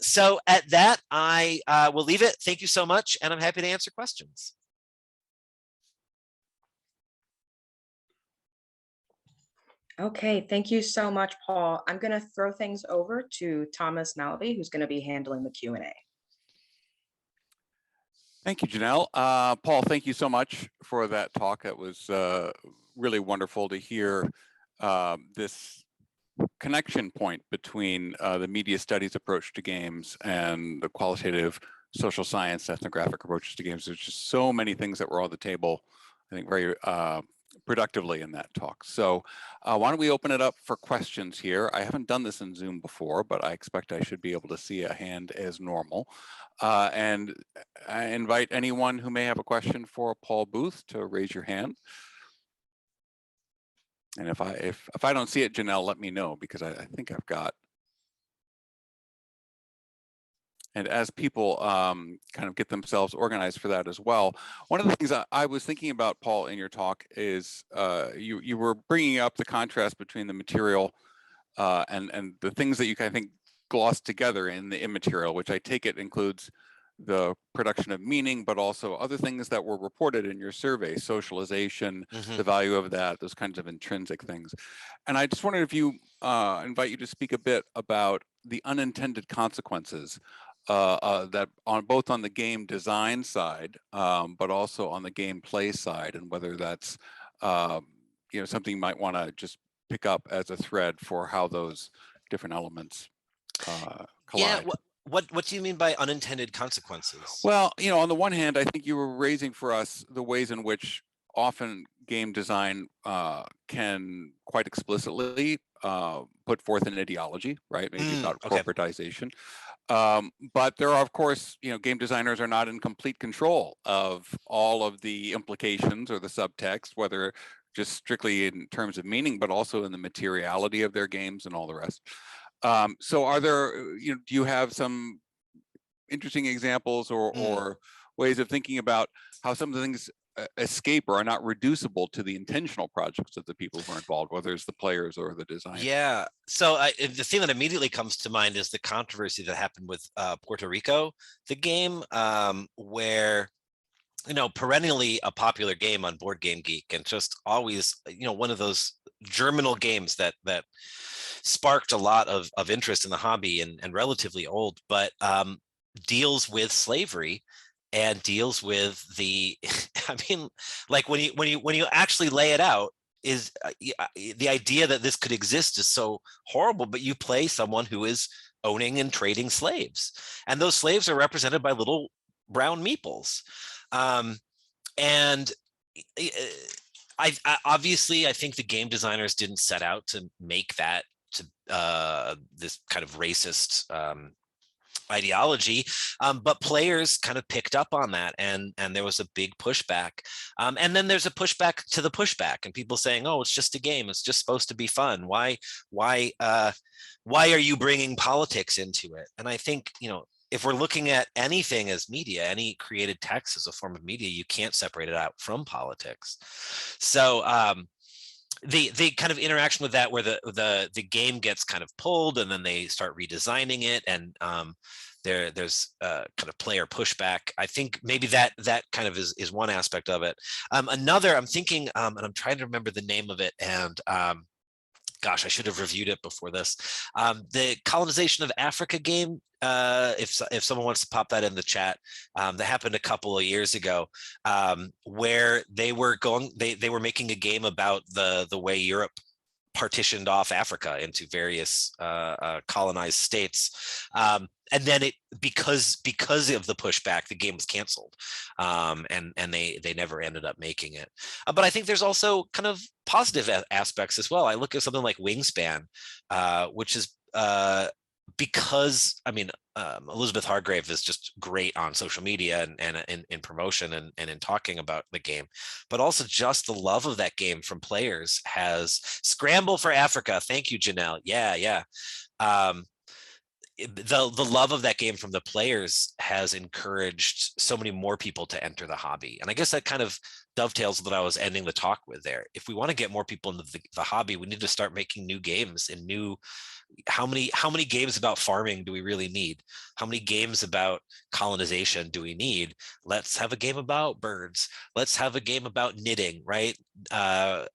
So at that, I will leave it. Thank you so much, and I'm happy to answer questions. Okay, thank you so much, Paul. I'm going to throw things over to Thomas Malaby, who's going to be handling the Q&A. Thank you, Janelle. Paul, thank you so much for that talk. That was really wonderful to hear this connection point between the media studies approach to games and the qualitative social science ethnographic approaches to games. There's just so many things that were on the table, I think, very productively in that talk. So why don't we open it up for questions here? I haven't done this in Zoom before, but I expect I should be able to see a hand as normal. And I invite anyone who may have a question for Paul Booth to raise your hand. And if I don't see it, Janelle, let me know, because I think I've got. And as people kind of get themselves organized for that as well, one of the things I was thinking about, Paul, in your talk is you were bringing up the contrast between the material and the things that you kind of think glossed together in the immaterial, which I take it includes the production of meaning, but also other things that were reported in your survey, socialization, the value of that, those kinds of intrinsic things. And I just wondered if you invite you to speak a bit about the unintended consequences that both on the game design side, but also on the gameplay side, and whether that's something you might want to just pick up as a thread for how those different elements collide. Yeah. What do you mean by unintended consequences? Well, on the one hand, I think you were raising for us the ways in which often game design can quite explicitly put forth an ideology, right? Maybe about corporatization. But there are, of course, game designers are not in complete control of all of the implications or the subtext, whether just strictly in terms of meaning, but also in the materiality of their games and all the rest. So are there, do you have some interesting examples or ways of thinking about how some of the things escape or are not reducible to the intentional projects of the people who are involved, whether it's the players or the designers? Yeah. So the thing that immediately comes to mind is the controversy that happened with Puerto Rico, the game, where perennially a popular game on Board Game Geek, and just always, one of those germinal games that sparked a lot of interest in the hobby, and relatively old, but deals with slavery and deals with the I mean, like when you actually lay it out, is the idea that this could exist is so horrible, but you play someone who is owning and trading slaves, and those slaves are represented by little brown meeples. And I obviously, I think the game designers didn't set out to make that to this kind of racist ideology, but players kind of picked up on that, and there was a big pushback, and then there's a pushback to the pushback, and people saying, oh, it's just a game, it's just supposed to be fun, why are you bringing politics into it? And I think, you know, if we're looking at anything as media, any created text as a form of media, you can't separate it out from politics. So the kind of interaction with that, where the game gets kind of pulled and then they start redesigning it, and there's kind of player pushback. I think maybe that kind of is one aspect of it. Another, I'm thinking, and I'm trying to remember the name of it, and gosh, I should have reviewed it before this. The Colonization of Africa game, if someone wants to pop that in the chat, that happened a couple of years ago, where they were making a game about the way Europe partitioned off Africa into various colonized states. And then because of the pushback, the game was canceled, and they never ended up making it. But I think there's also kind of positive aspects as well. I look at something like Wingspan, which is because, I mean, Elizabeth Hargrave is just great on social media and in promotion and in talking about the game, but also just the love of that game from players has Scramble for Africa. Thank you, Janelle. Yeah. The love of that game from the players has encouraged so many more people to enter the hobby. And I guess that kind of dovetails what I was ending the talk with there. If we want to get more people into the hobby, we need to start making new games and how many games about farming do we really need? How many games about colonization do we need? Let's have a game about birds. Let's have a game about knitting, right? What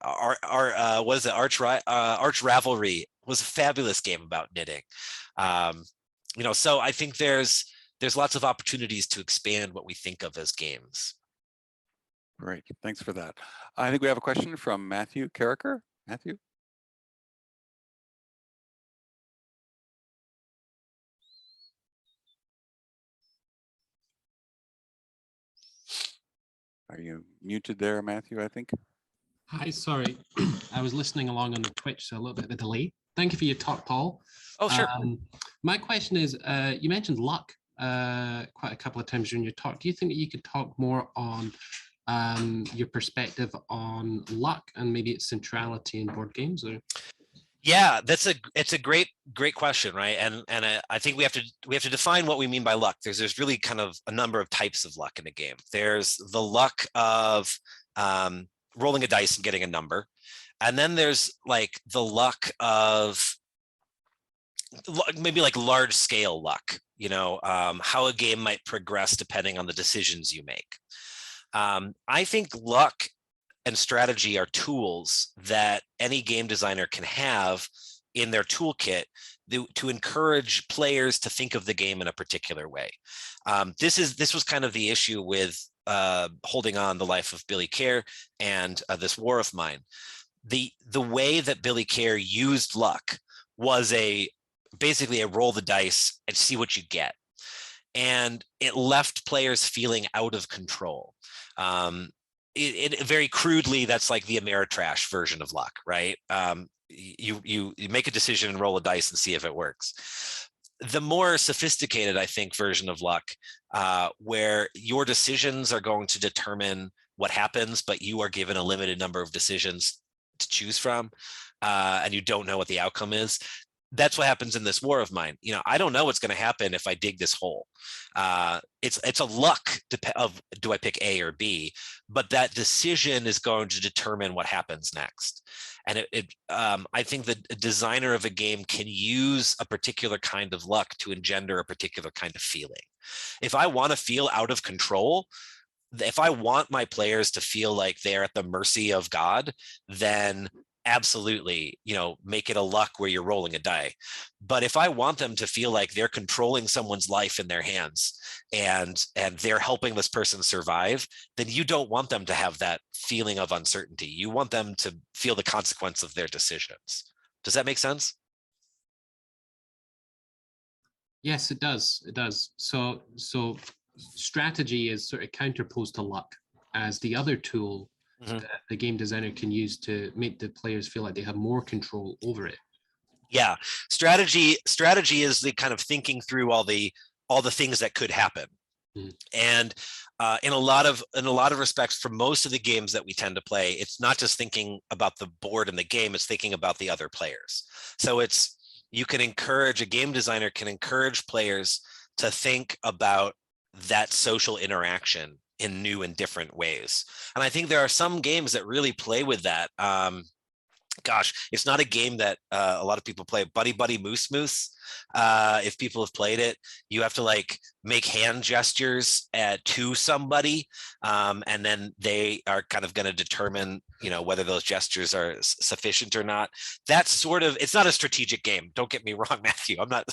is it? Arch Ravelry was a fabulous game about knitting. You know, so I think there's lots of opportunities to expand what we think of as games. Great, thanks for that. I think we have a question from Matthew Carricker. Matthew? Are you muted there, Matthew, I think? Hi, sorry. I was listening along on the Twitch, so a little bit of a delay. Thank you for your talk, Paul. Oh, sure. My question is, you mentioned luck quite a couple of times during your talk. Do you think that you could talk more on your perspective on luck and maybe its centrality in board games? Or? Yeah, it's a great question, right? And I think we have to define what we mean by luck. There's really kind of a number of types of luck in a game. There's the luck of rolling a dice and getting a number, and then there's like the luck of maybe like large scale luck. You know, how a game might progress depending on the decisions you make. I think luck and strategy are tools that any game designer can have in their toolkit to encourage players to think of the game in a particular way. This was kind of the issue with Holding On: The Life of Billy Kerr and This War of Mine. The way that Billy Kerr used luck was basically a roll the dice and see what you get. And it left players feeling out of control. It very crudely, that's like the Ameritrash version of luck, right? You make a decision and roll a dice and see if it works. The more sophisticated, I think, version of luck, where your decisions are going to determine what happens, but you are given a limited number of decisions to choose from, and you don't know what the outcome is. That's what happens in This War of Mine. You know, I don't know what's going to happen if I dig this hole. It's a luck of do I pick A or B, but that decision is going to determine what happens next. And I think the designer of a game can use a particular kind of luck to engender a particular kind of feeling. If I want to feel out of control, if I want my players to feel like they're at the mercy of God, then absolutely, make it a luck where you're rolling a die. But if I want them to feel like they're controlling someone's life in their hands and they're helping this person survive, then you don't want them to have that feeling of uncertainty. You want them to feel the consequence of their decisions. Does that make sense? Yes, it does. It does. So strategy is sort of counterposed to luck as the other tool that the game designer can use to make the players feel like they have more control over it. Yeah, strategy is the kind of thinking through all the things that could happen. And in a lot of respects, for most of the games that we tend to play, it's not just thinking about the board and the game, it's thinking about the other players. So a game designer can encourage players to think about that social interaction in new and different ways. And I think there are some games that really play with that. Gosh, it's not a game that a lot of people play. Buddy Buddy Moose Moose. If people have played it, you have to like make hand gestures to somebody, and then they are kind of going to determine, whether those gestures are sufficient or not. That's sort of, it's not a strategic game. Don't get me wrong, Matthew. I'm not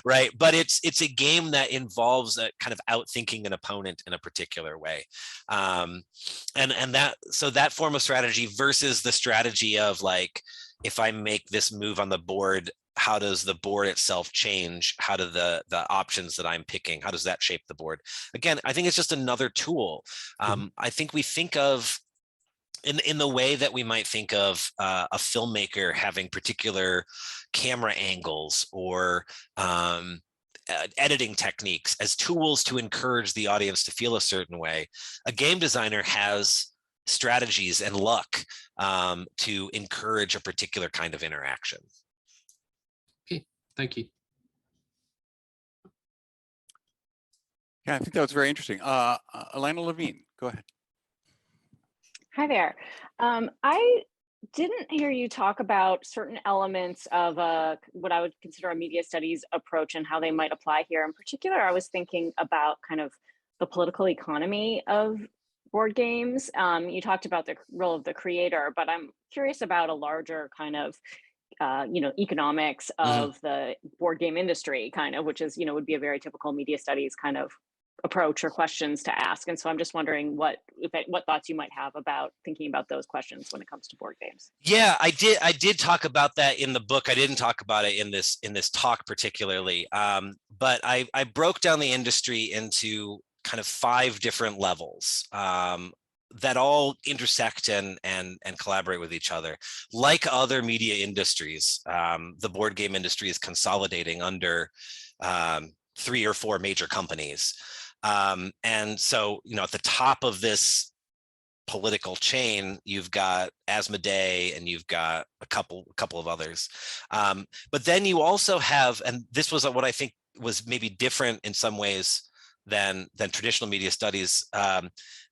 right, but it's a game that involves a kind of outthinking an opponent in a particular way, and that form of strategy versus the strategy of like, if I make this move on the board, how does the board itself change? How do the options that I'm picking, how does that shape the board? Again, I think it's just another tool. I think we think of in the way that we might think of a filmmaker having particular camera angles or editing techniques as tools to encourage the audience to feel a certain way. A game designer has strategies and luck to encourage a particular kind of interaction. Okay, thank you. Yeah, I think that was very interesting. Alana Levine, go ahead. Hi there. I didn't hear you talk about certain elements of what I would consider a media studies approach and how they might apply here. In particular, I was thinking about kind of the political economy of board games. You talked about the role of the creator, but I'm curious about a larger kind of economics of the board game industry, kind of, which is, would be a very typical media studies kind of approach or questions to ask. And so I'm just wondering what thoughts you might have about thinking about those questions when it comes to board games. Yeah, I did talk about that in the book. I didn't talk about it in this talk particularly, but I broke down the industry into kind of 5 different levels that all intersect and collaborate with each other. Like other media industries, the board game industry is consolidating under 3 or 4 major companies. And so, at the top of this political chain, you've got Asmodee and you've got a couple of others. But then you also have, and this was what I think was maybe different in some ways than traditional media studies.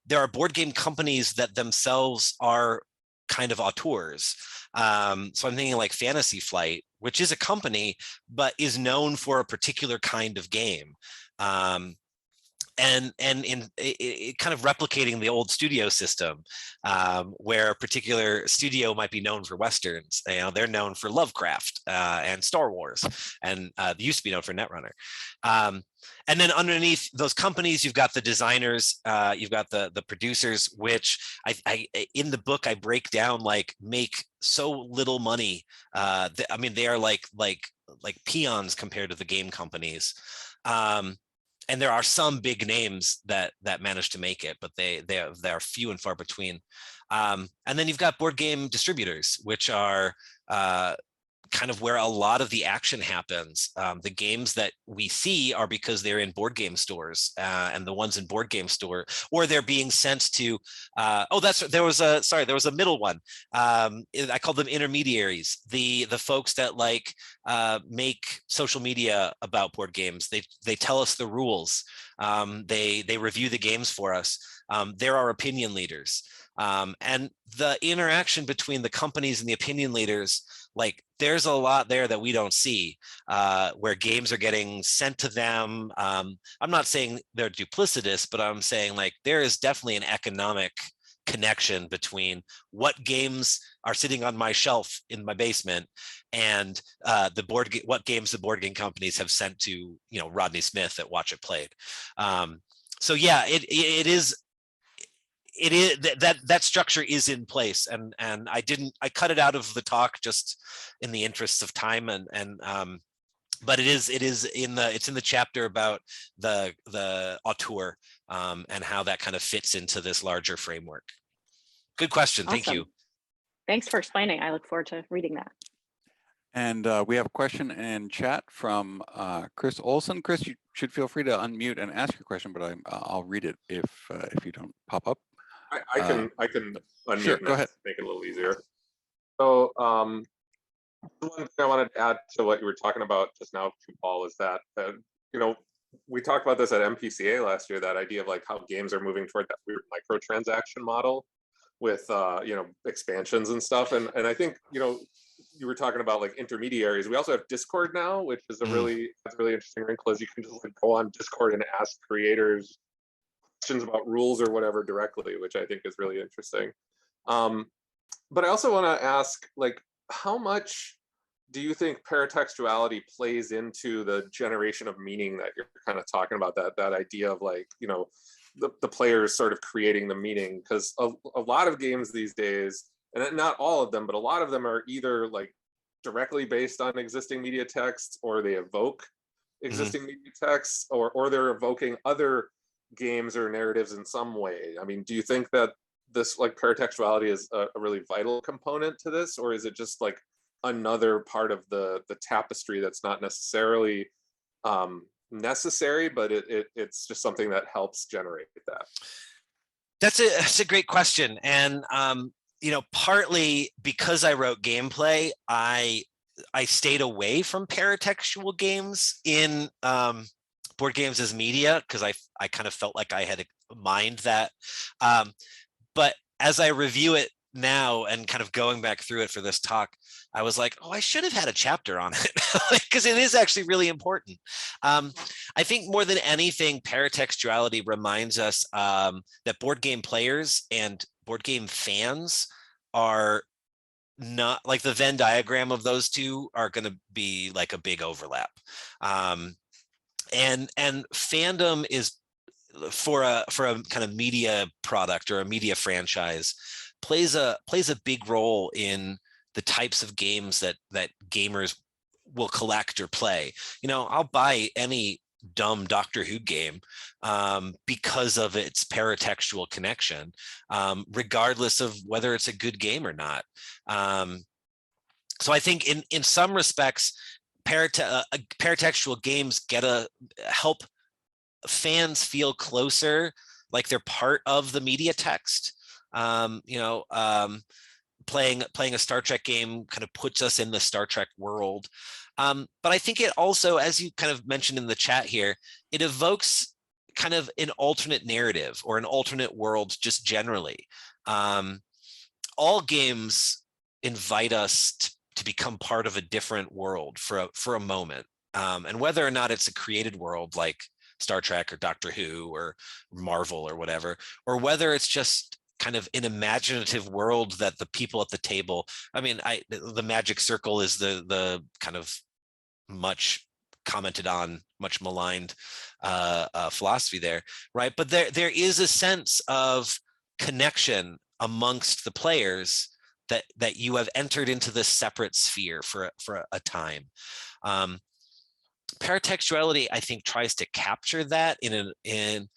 There are board game companies that themselves are kind of auteurs. So I'm thinking like Fantasy Flight, which is a company, but is known for a particular kind of game. And in it kind of replicating the old studio system, where a particular studio might be known for Westerns. They're known for Lovecraft and Star Wars, and they used to be known for Netrunner. And then underneath those companies, you've got the designers, you've got the producers, which I in the book I break down, like, make so little money. I mean, they are like peons compared to the game companies. And there are some big names that manage to make it, but they are few and far between. And then you've got board game distributors, which are kind of where a lot of the action happens. The games that we see are because they're in board game stores, and the ones in board game store, or they're being sent to, there was a middle one. I call them intermediaries, the folks that make social media about board games. They tell us the rules. They review the games for us. There are opinion leaders. And the interaction between the companies and the opinion leaders, there's a lot there that we don't see, where games are getting sent to them. I'm not saying they're duplicitous, but I'm saying there is definitely an economic connection between what games are sitting on my shelf in my basement and what games the board game companies have sent to Rodney Smith at Watch It Played. So yeah, it is that structure is in place, and I cut it out of the talk just in the interests of time, but it's in the chapter about the auteur and how that kind of fits into this larger framework. Good question. Thank you. Thanks for explaining. I look forward to reading that. And we have a question in chat from Chris Olson. Chris, you should feel free to unmute and ask your question, but I'll read it if you don't pop up. I can unmute. Sure, go ahead. Make it a little easier. So one thing I wanted to add to what you were talking about just now, Paul, is that we talked about this at MPCA last year. That idea of like how games are moving toward that weird microtransaction model with expansions and stuff. And I think you were talking about like intermediaries. We also have Discord now, which is that's a really interesting wrinkle, is you can just like go on Discord and ask creators questions about rules or whatever directly, which I think is really interesting. But I also want to ask, like, how much do you think paratextuality plays into the generation of meaning that you're kind of talking about, that idea of like, the players sort of creating the meaning? Because a lot of games these days, and not all of them, but a lot of them are either like directly based on existing media text, or they evoke existing media texts, or they're evoking other games or narratives in some way. I mean, do you think that this like paratextuality is a really vital component to this, or is it just like another part of the tapestry that's not necessarily necessary, but it's just something that helps generate that? That's a great question. And partly because I wrote gameplay, I stayed away from paratextual games in board games as media, because I kind of felt like I had mined that. But as I review it now and kind of going back through it for this talk, I was like, oh, I should have had a chapter on it, because it is actually really important. I think more than anything, paratextuality reminds us that board game players and board game fans are not like, the Venn diagram of those two are going to be like a big overlap. And fandom is for a kind of media product or a media franchise plays a big role in the types of games that gamers will collect or play. I'll buy any dumb Doctor Who game because of its paratextual connection, regardless of whether it's a good game or not. So I think in some respects, paratextual games help fans feel closer, like they're part of the media text. Playing a Star Trek game kind of puts us in the Star Trek world. But I think it also, as you kind of mentioned in the chat here, it evokes kind of an alternate narrative or an alternate world just generally. All games invite us to become part of a different world for a moment. And whether or not it's a created world like Star Trek or Doctor Who or Marvel or whatever, or whether it's just kind of an imaginative world that the people at the table, I mean, the magic circle is the kind of much commented on, much maligned philosophy there, right? But there is a sense of connection amongst the players that you have entered into this separate sphere for a time. Paratextuality, I think, tries to capture that in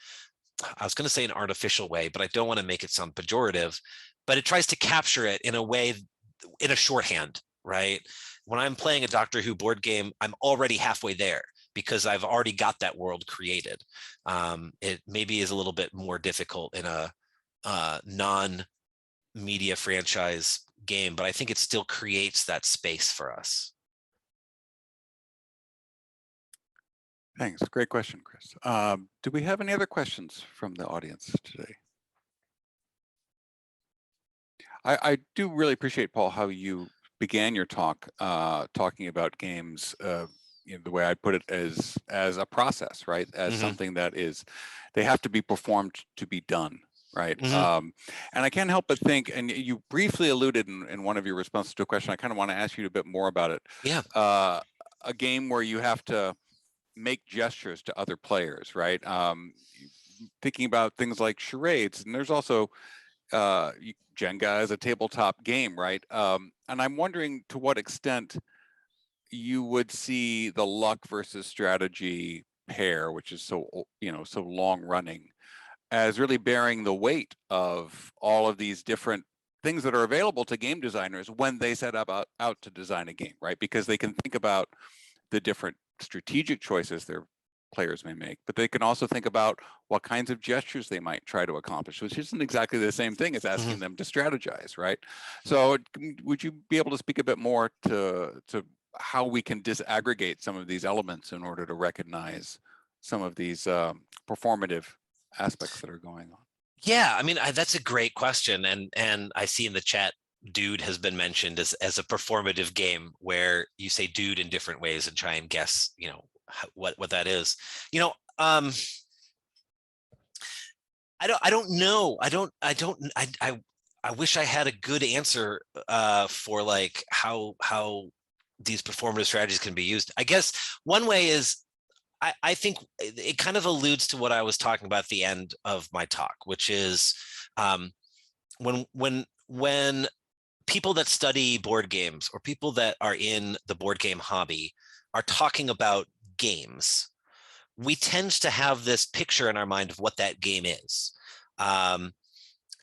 I was going to say an artificial way, but I don't want to make it sound pejorative, but it tries to capture it in a way, in a shorthand, right? When I'm playing a Doctor Who board game, I'm already halfway there because I've already got that world created. It maybe is a little bit more difficult in a non-media franchise game, but I think it still creates that space for us. Thanks. Great question, Chris. Do we have any other questions from the audience today? I do really appreciate, Paul, how you began your talk talking about games, the way I put it, as a process, right? As something that is, they have to be performed to be done, right? Mhm. And I can't help but think, and you briefly alluded in one of your responses to a question, I kind of want to ask you a bit more about it. Yeah. A game where you have to make gestures to other players, right? Thinking about things like charades, and there's also Jenga as a tabletop game, right? And I'm wondering to what extent you would see the luck versus strategy pair, which is so, you know, so long running, as really bearing the weight of all of these different things that are available to game designers when they set out to design a game, right? Because they can think about the different strategic choices their players may make, but they can also think about what kinds of gestures they might try to accomplish, which isn't exactly the same thing as asking them to strategize, right? So would you be able to speak a bit more to how we can disaggregate some of these elements in order to recognize some of these performative aspects that are going on? Yeah, I mean, that's a great question, and I see in the chat, dude has been mentioned as a performative game where you say dude in different ways and try and guess, you know, what that is. You know, I don't know. I wish I had a good answer for like how these performative strategies can be used. I guess one way is I think it kind of alludes to what I was talking about at the end of my talk, which is when people that study board games or people that are in the board game hobby are talking about games, we tend to have this picture in our mind of what that game is.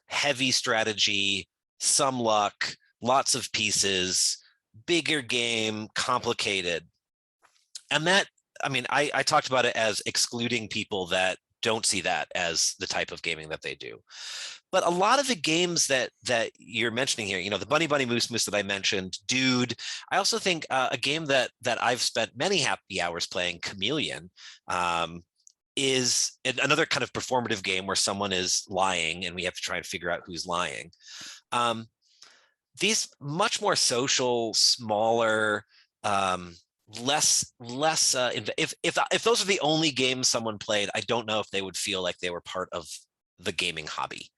Heavy strategy, some luck, lots of pieces, bigger game, complicated. And that, I mean, I talked about it as excluding people that don't see that as the type of gaming that they do. But a lot of the games that you're mentioning here, you know, the Bunny Bunny Moose Moose that I mentioned, Dude, I also think a game that I've spent many happy hours playing, Chameleon, is another kind of performative game where someone is lying and we have to try and figure out who's lying. These much more social, smaller, less if those are the only games someone played, I don't know if they would feel like they were part of the gaming hobby.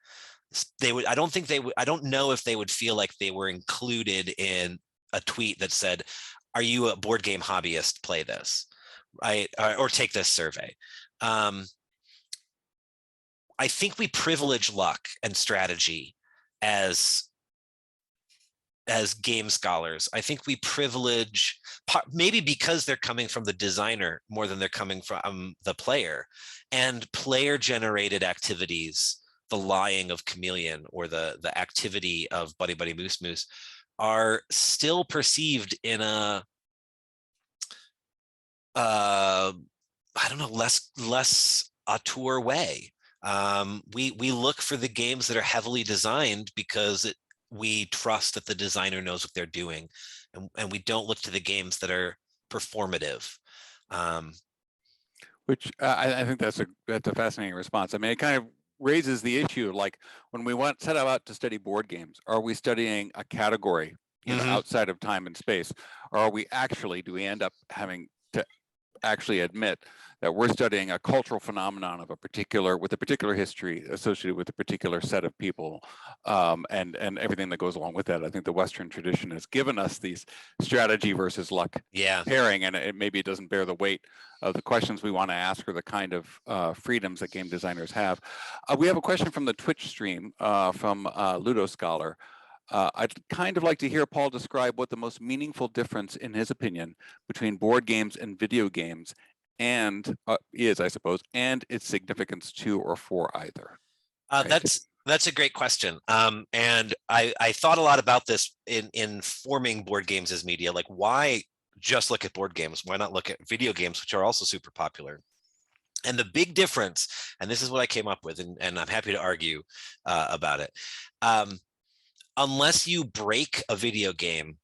They would, I don't think they would, I don't know if they would feel like they were included in a tweet that said, are you a board game hobbyist? Play this, right? Or take this survey. I think we privilege luck and strategy as game scholars. I think we privilege, maybe because they're coming from the designer more than they're coming from the player, and player generated activities, the lying of Chameleon or the activity of Buddy Buddy Moose Moose, are still perceived in a I don't know, less auteur way. We look for the games that are heavily designed because we trust that the designer knows what they're doing, and we don't look to the games that are performative. Which I think that's a fascinating response. I mean, it kind of raises the issue, like when we set out to study board games, are we studying a category, you know, outside of time and space, or are we actually, do we end up having to actually admit that we're studying a cultural phenomenon of a particular, with a particular history associated with a particular set of people, and everything that goes along with that? I think the Western tradition has given us these strategy versus luck pairing, and maybe it doesn't bear the weight of the questions we want to ask or the kind of freedoms that game designers have. We have a question from the Twitch stream from Ludo Scholar. I'd kind of like to hear Paul describe what the most meaningful difference, in his opinion, between board games and video games and is, I suppose, and its significance to or for either. That's a great question. And I thought a lot about this in forming board games as media. Like, why just look at board games? Why not look at video games, which are also super popular? And the big difference, and this is what I came up with, and I'm happy to argue about it. Unless you break a video game,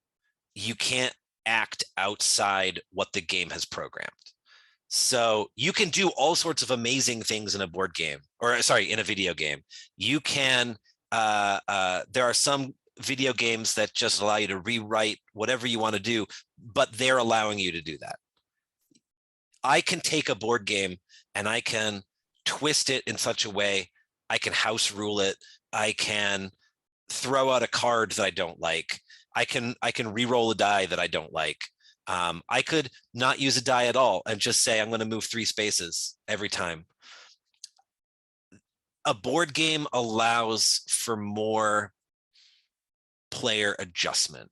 you can't act outside what the game has programmed. So you can do all sorts of amazing things in a board game, or sorry, in a video game. You can, there are some video games that just allow you to rewrite whatever you want to do, but they're allowing you to do that. I can take a board game and I can twist it in such a way I can house rule it. I can throw out a card that I don't like. I can re-roll a die that I don't like. I could not use a die at all and just say I'm going to move 3 spaces every time. A board game allows for more player adjustment,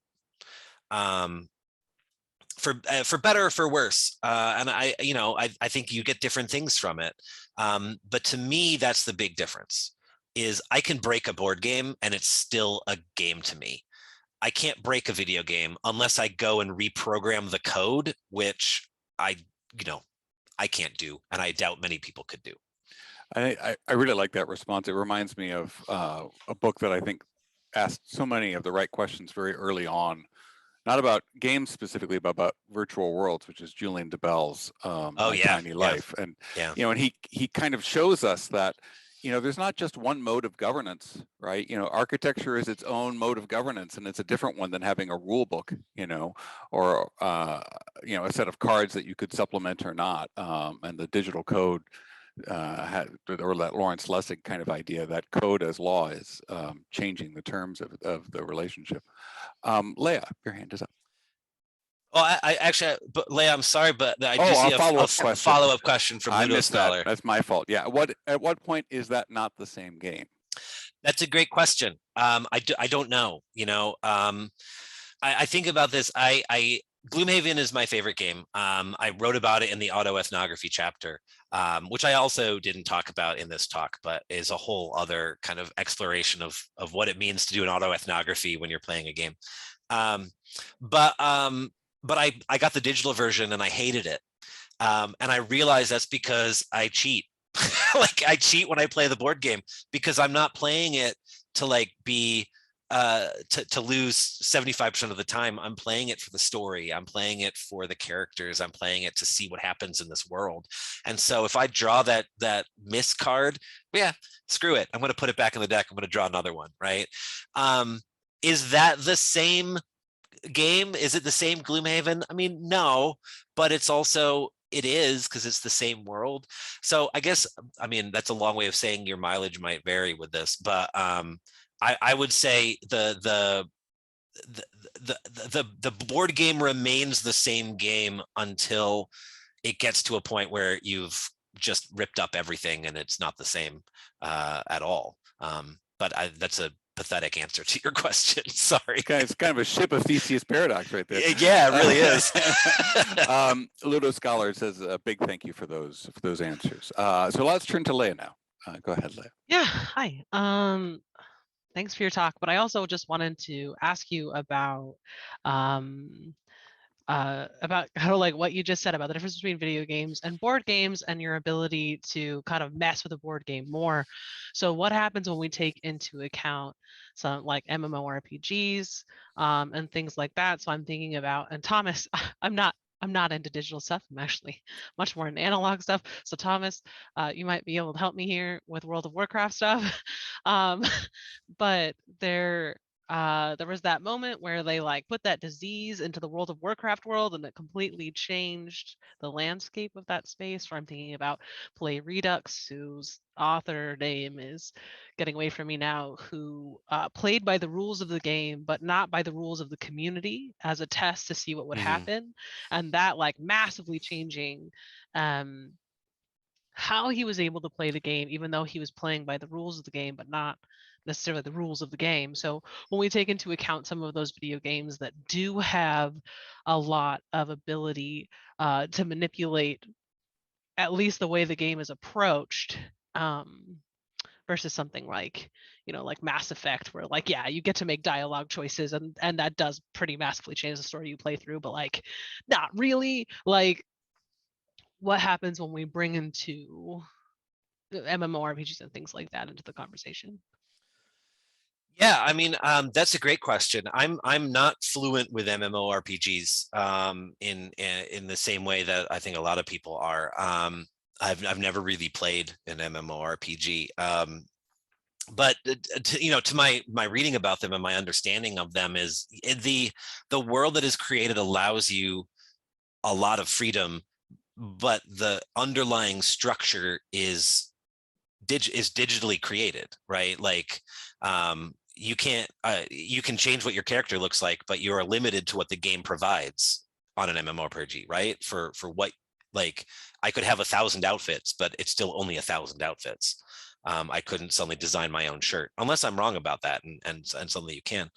for better or for worse. And I think you get different things from it. But to me, that's the big difference. Is I can break a board game and it's still a game to me. I can't break a video game unless I go and reprogram the code, which I can't do, and I doubt many people could do. I really like that response. It reminds me of a book that I think asked so many of the right questions very early on, not about games specifically, but about virtual worlds, which is Julian DeBell's My Tiny Life. And and he kind of shows us that there's not just one mode of governance, right? Architecture is its own mode of governance, and it's a different one than having a rule book, or a set of cards that you could supplement or not. And the digital code, or that Lawrence Lessig kind of idea, that code as law is changing the terms of the relationship. Leah, your hand is up. Oh, I actually, but Leah, I'm sorry, but I do see a follow-up question from Ludo Scholar. That's my fault. Yeah. At what point is that not the same game? That's a great question. I don't know. I think about this. Gloomhaven is my favorite game. I wrote about it in the autoethnography chapter, which I also didn't talk about in this talk, but is a whole other kind of exploration of what it means to do an autoethnography when you're playing a game. But I got the digital version and I hated it. And I realized that's because I cheat. Like I cheat when I play the board game because I'm not playing it to be to lose 75% of the time. I'm playing it for the story. I'm playing it for the characters. I'm playing it to see what happens in this world. And so if I draw that miss card, yeah, screw it. I'm going to put it back in the deck. I'm going to draw another one, right? Is that the same game? Is it the same Gloomhaven? I mean, no, but it is, because it's the same world. So I guess, that's a long way of saying your mileage might vary with this, but I would say the board game remains the same game until it gets to a point where you've just ripped up everything and it's not the same at all. But that's a pathetic answer to your question. Sorry. It's kind of a ship of Theseus paradox right there. Yeah, it really is. Ludo Scholar says a big thank you for those answers. So let's turn to Leah now. Go ahead, Leah. Yeah, hi. Thanks for your talk, but I also just wanted to ask you about kind of like what you just said about the difference between video games and board games and your ability to kind of mess with a board game more. So what happens when we take into account some like MMORPGs and things like that? So I'm thinking about, and Thomas, I'm not into digital stuff. I'm actually much more into analog stuff. So Thomas, you might be able to help me here with World of Warcraft stuff. But there was that moment where they put that disease into the World of Warcraft world, and it completely changed the landscape of that space. Where I'm thinking about Play Redux, whose author name is getting away from me now, who played by the rules of the game, but not by the rules of the community as a test to see what would happen. And that massively changing how he was able to play the game, even though he was playing by the rules of the game, but not necessarily the rules of the game. So when we take into account some of those video games that do have a lot of ability to manipulate at least the way the game is approached, versus something like Mass Effect, where you get to make dialogue choices, and that does pretty massively change the story you play through, but not really. What happens when we bring into MMORPGs and things like that into the conversation? Yeah, that's a great question. I'm not fluent with MMORPGs in the same way that I think a lot of people are. I've never really played an MMORPG, but to my reading about them and my understanding of them is the world that is created allows you a lot of freedom, but the underlying structure is is digitally created, right? Like you can't you can change what your character looks like, but you are limited to what the game provides on an MMORPG, right? For what, like, I could have 1,000 outfits, but it's still only 1,000 outfits. I couldn't suddenly design my own shirt, unless I'm wrong about that, and suddenly you can.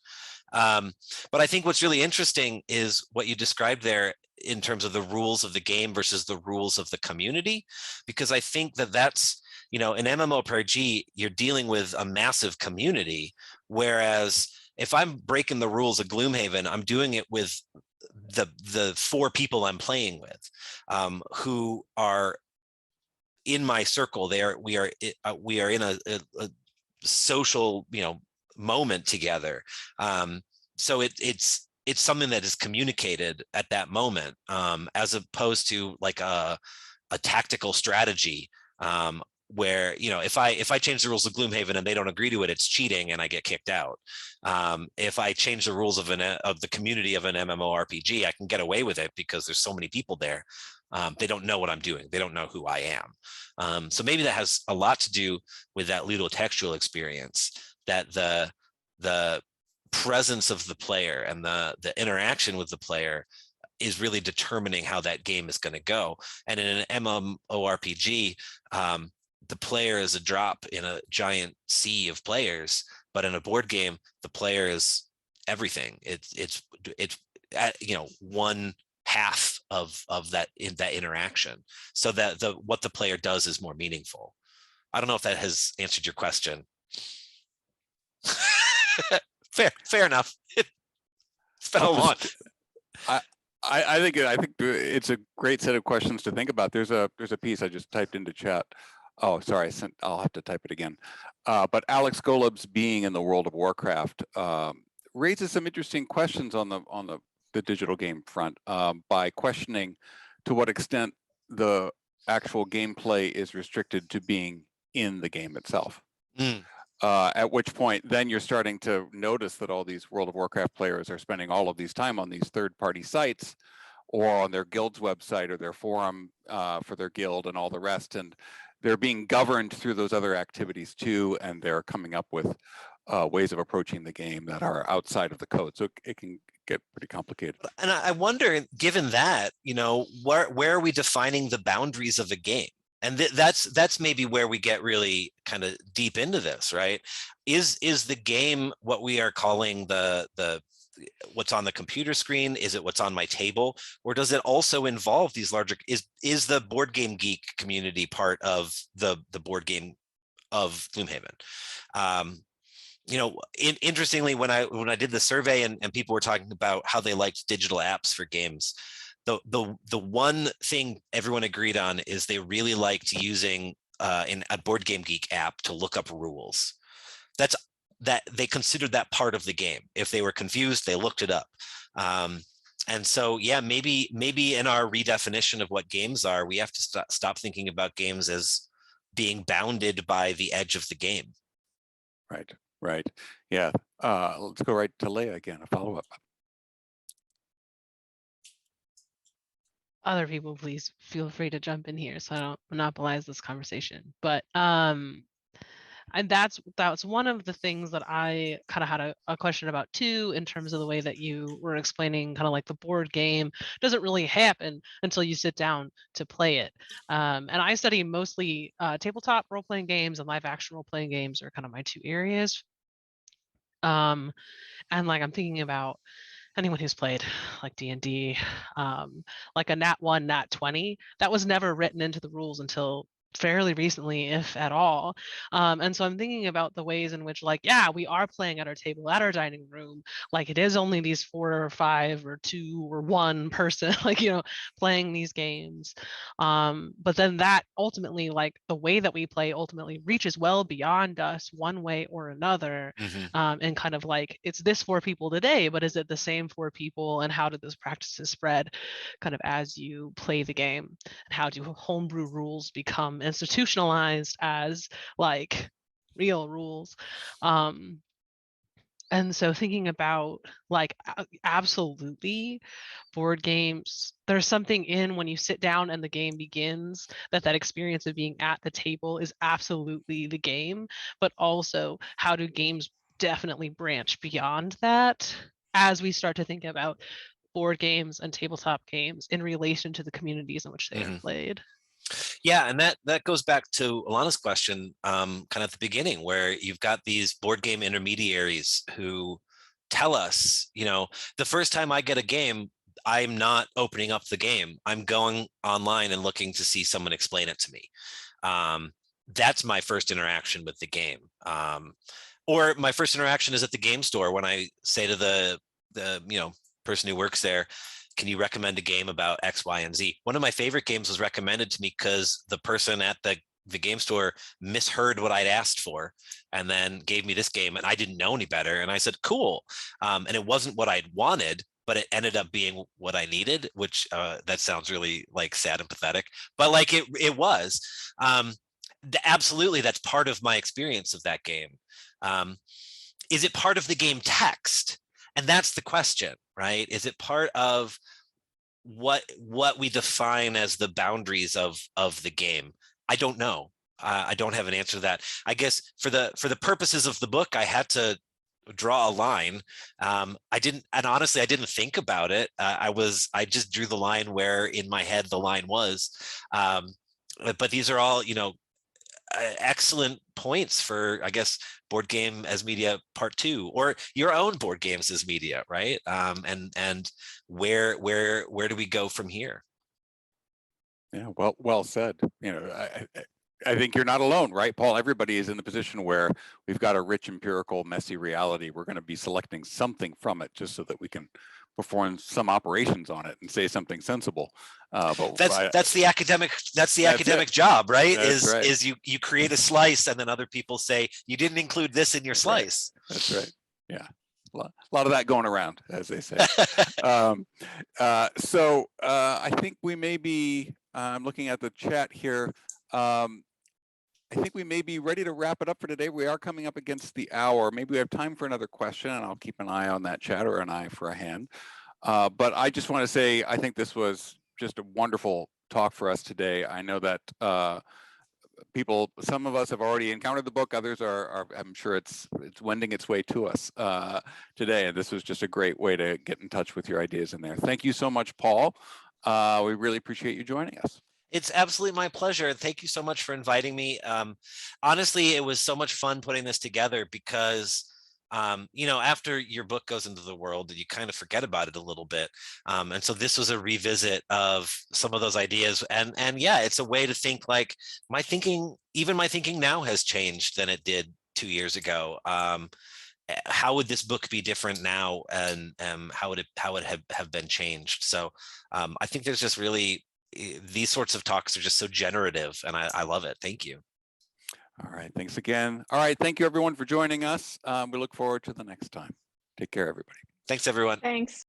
But I think what's really interesting is what you described there in terms of the rules of the game versus the rules of the community, because I think that that's, you know, in MMORPG, you're dealing with a massive community, whereas if I'm breaking the rules of Gloomhaven, I'm doing it with the 4 people I'm playing with, who are in my circle. We are in a social, you know, moment together. So it's something that is communicated at that moment, as opposed to like a tactical strategy, where, you know, if I change the rules of Gloomhaven and they don't agree to it, it's cheating and I get kicked out. If I change the rules of the community of an MMORPG, I can get away with it because there's so many people there. They don't know what I'm doing. They don't know who I am. So maybe that has a lot to do with that ludotextual experience, that the presence of the player and the interaction with the player is really determining how that game is going to go. And in an MMORPG, the player is a drop in a giant sea of players, but in a board game, the player is everything. It's you know, 1/2 of that interaction, so that what the player does is more meaningful. I don't know if that has answered your question. Fair enough. It's been a lot. I think it's a great set of questions to think about. There's a piece I just typed into chat. Oh, sorry, I'll have to type it again. But Alex Golub's being in the World of Warcraft raises some interesting questions on the digital game front, by questioning to what extent the actual gameplay is restricted to being in the game itself. At which point, then you're starting to notice that all these World of Warcraft players are spending all of these time on these third-party sites, or on their guild's website, or their forum for their guild and all the rest, and they're being governed through those other activities too, and they're coming up with ways of approaching the game that are outside of the code. So it can get pretty complicated. And I wonder, given that, you know, where are we defining the boundaries of a game? And that's maybe where we get really kind of deep into this, right? Is the game what we are calling the what's on the computer screen? Is it what's on my table? Or does it also involve these larger, is the board game geek community part of the board game of Gloomhaven? You know, interestingly, when I did the survey and people were talking about how they liked digital apps for games, the one thing everyone agreed on is they really liked using a Board Game Geek app to look up rules. That they considered that part of the game. If they were confused, they looked it up. And so, yeah, maybe in our redefinition of what games are, we have to stop thinking about games as being bounded by the edge of the game. Right. Yeah. Let's go right to Leah again, a follow-up. Other people, please feel free to jump in here so I don't monopolize this conversation. But and that's one of the things that I kind of had a question about too, in terms of the way that you were explaining kind of like the board game doesn't really happen until you sit down to play it. And I study mostly tabletop role-playing games, and live action role-playing games are kind of my 2 areas. And like I'm thinking about anyone who's played like D&D, like a nat 1, nat 20, that was never written into the rules until fairly recently, if at all. And so I'm thinking about the ways in which, like, yeah, we are playing at our table, at our dining room, like it is only these 4 or 5 or 2 or 1 person, like, you know, playing these games. But then that ultimately, like the way that we play ultimately reaches well beyond us one way or another. And kind of like, it's this 4 people today, but is it the same 4 people? And how do those practices spread kind of as you play the game? And how do homebrew rules become institutionalized as like real rules? And And so thinking about like absolutely board games, there's something in when you sit down and the game begins, that experience of being at the table is absolutely the game, but also how do games definitely branch beyond that as we start to think about board games and tabletop games in relation to the communities in which they are played. Yeah, and that goes back to Alana's question, kind of at the beginning, where you've got these board game intermediaries who tell us, the first time I get a game, I'm not opening up the game. I'm going online and looking to see someone explain it to me. That's my first interaction with the game. Or my first interaction is at the game store when I say to the person who works there, can you recommend a game about X, Y, and Z? One of my favorite games was recommended to me because the person at the game store misheard what I'd asked for and then gave me this game, and I didn't know any better. And I said, cool. And it wasn't what I'd wanted, but it ended up being what I needed, which that sounds really like sad and pathetic, but like it was. Absolutely, that's part of my experience of that game. Is it part of the game text? And that's the question, right? Is it part of what we define as the boundaries of the game? I don't know. I don't have an answer to that. I guess for the purposes of the book, I had to draw a line. I didn't, and honestly, I didn't think about it. I just drew the line where in my head the line was. But these are all, excellent points for, I guess, board game as media part 2, or your own board games as media, right? And where do we go from here? Yeah, well said. I think you're not alone, right, Paul? Everybody is in the position where we've got a rich, empirical, messy reality. We're going to be selecting something from it just so that we can perform some operations on it and say something sensible. But that's the academic job, right? Right. Is you create a slice and then other people say you didn't include this in your slice. Right. That's right. Yeah, a lot of that going around, as they say. So I think we may be. I'm looking at the chat here. I think we may be ready to wrap it up for today. We are coming up against the hour. Maybe we have time for another question, and I'll keep an eye on that chat, or an eye for a hand. But I just want to say, I think this was just a wonderful talk for us today. I know that some of us have already encountered the book. Others are I'm sure it's wending its way to us today. And this was just a great way to get in touch with your ideas in there. Thank you so much, Paul. We really appreciate you joining us. It's absolutely my pleasure. Thank you so much for inviting me. Honestly, it was so much fun putting this together because, after your book goes into the world, you kind of forget about it a little bit. And so this was a revisit of some of those ideas. And yeah, it's a way to think like even my thinking now has changed than it did 2 years ago. How would this book be different now, and how would it have been changed? So I think there's just really, these sorts of talks are just so generative, and I love it. Thank you. All right. Thanks again. All right. Thank you, everyone, for joining us. We look forward to the next time. Take care, everybody. Thanks, everyone. Thanks.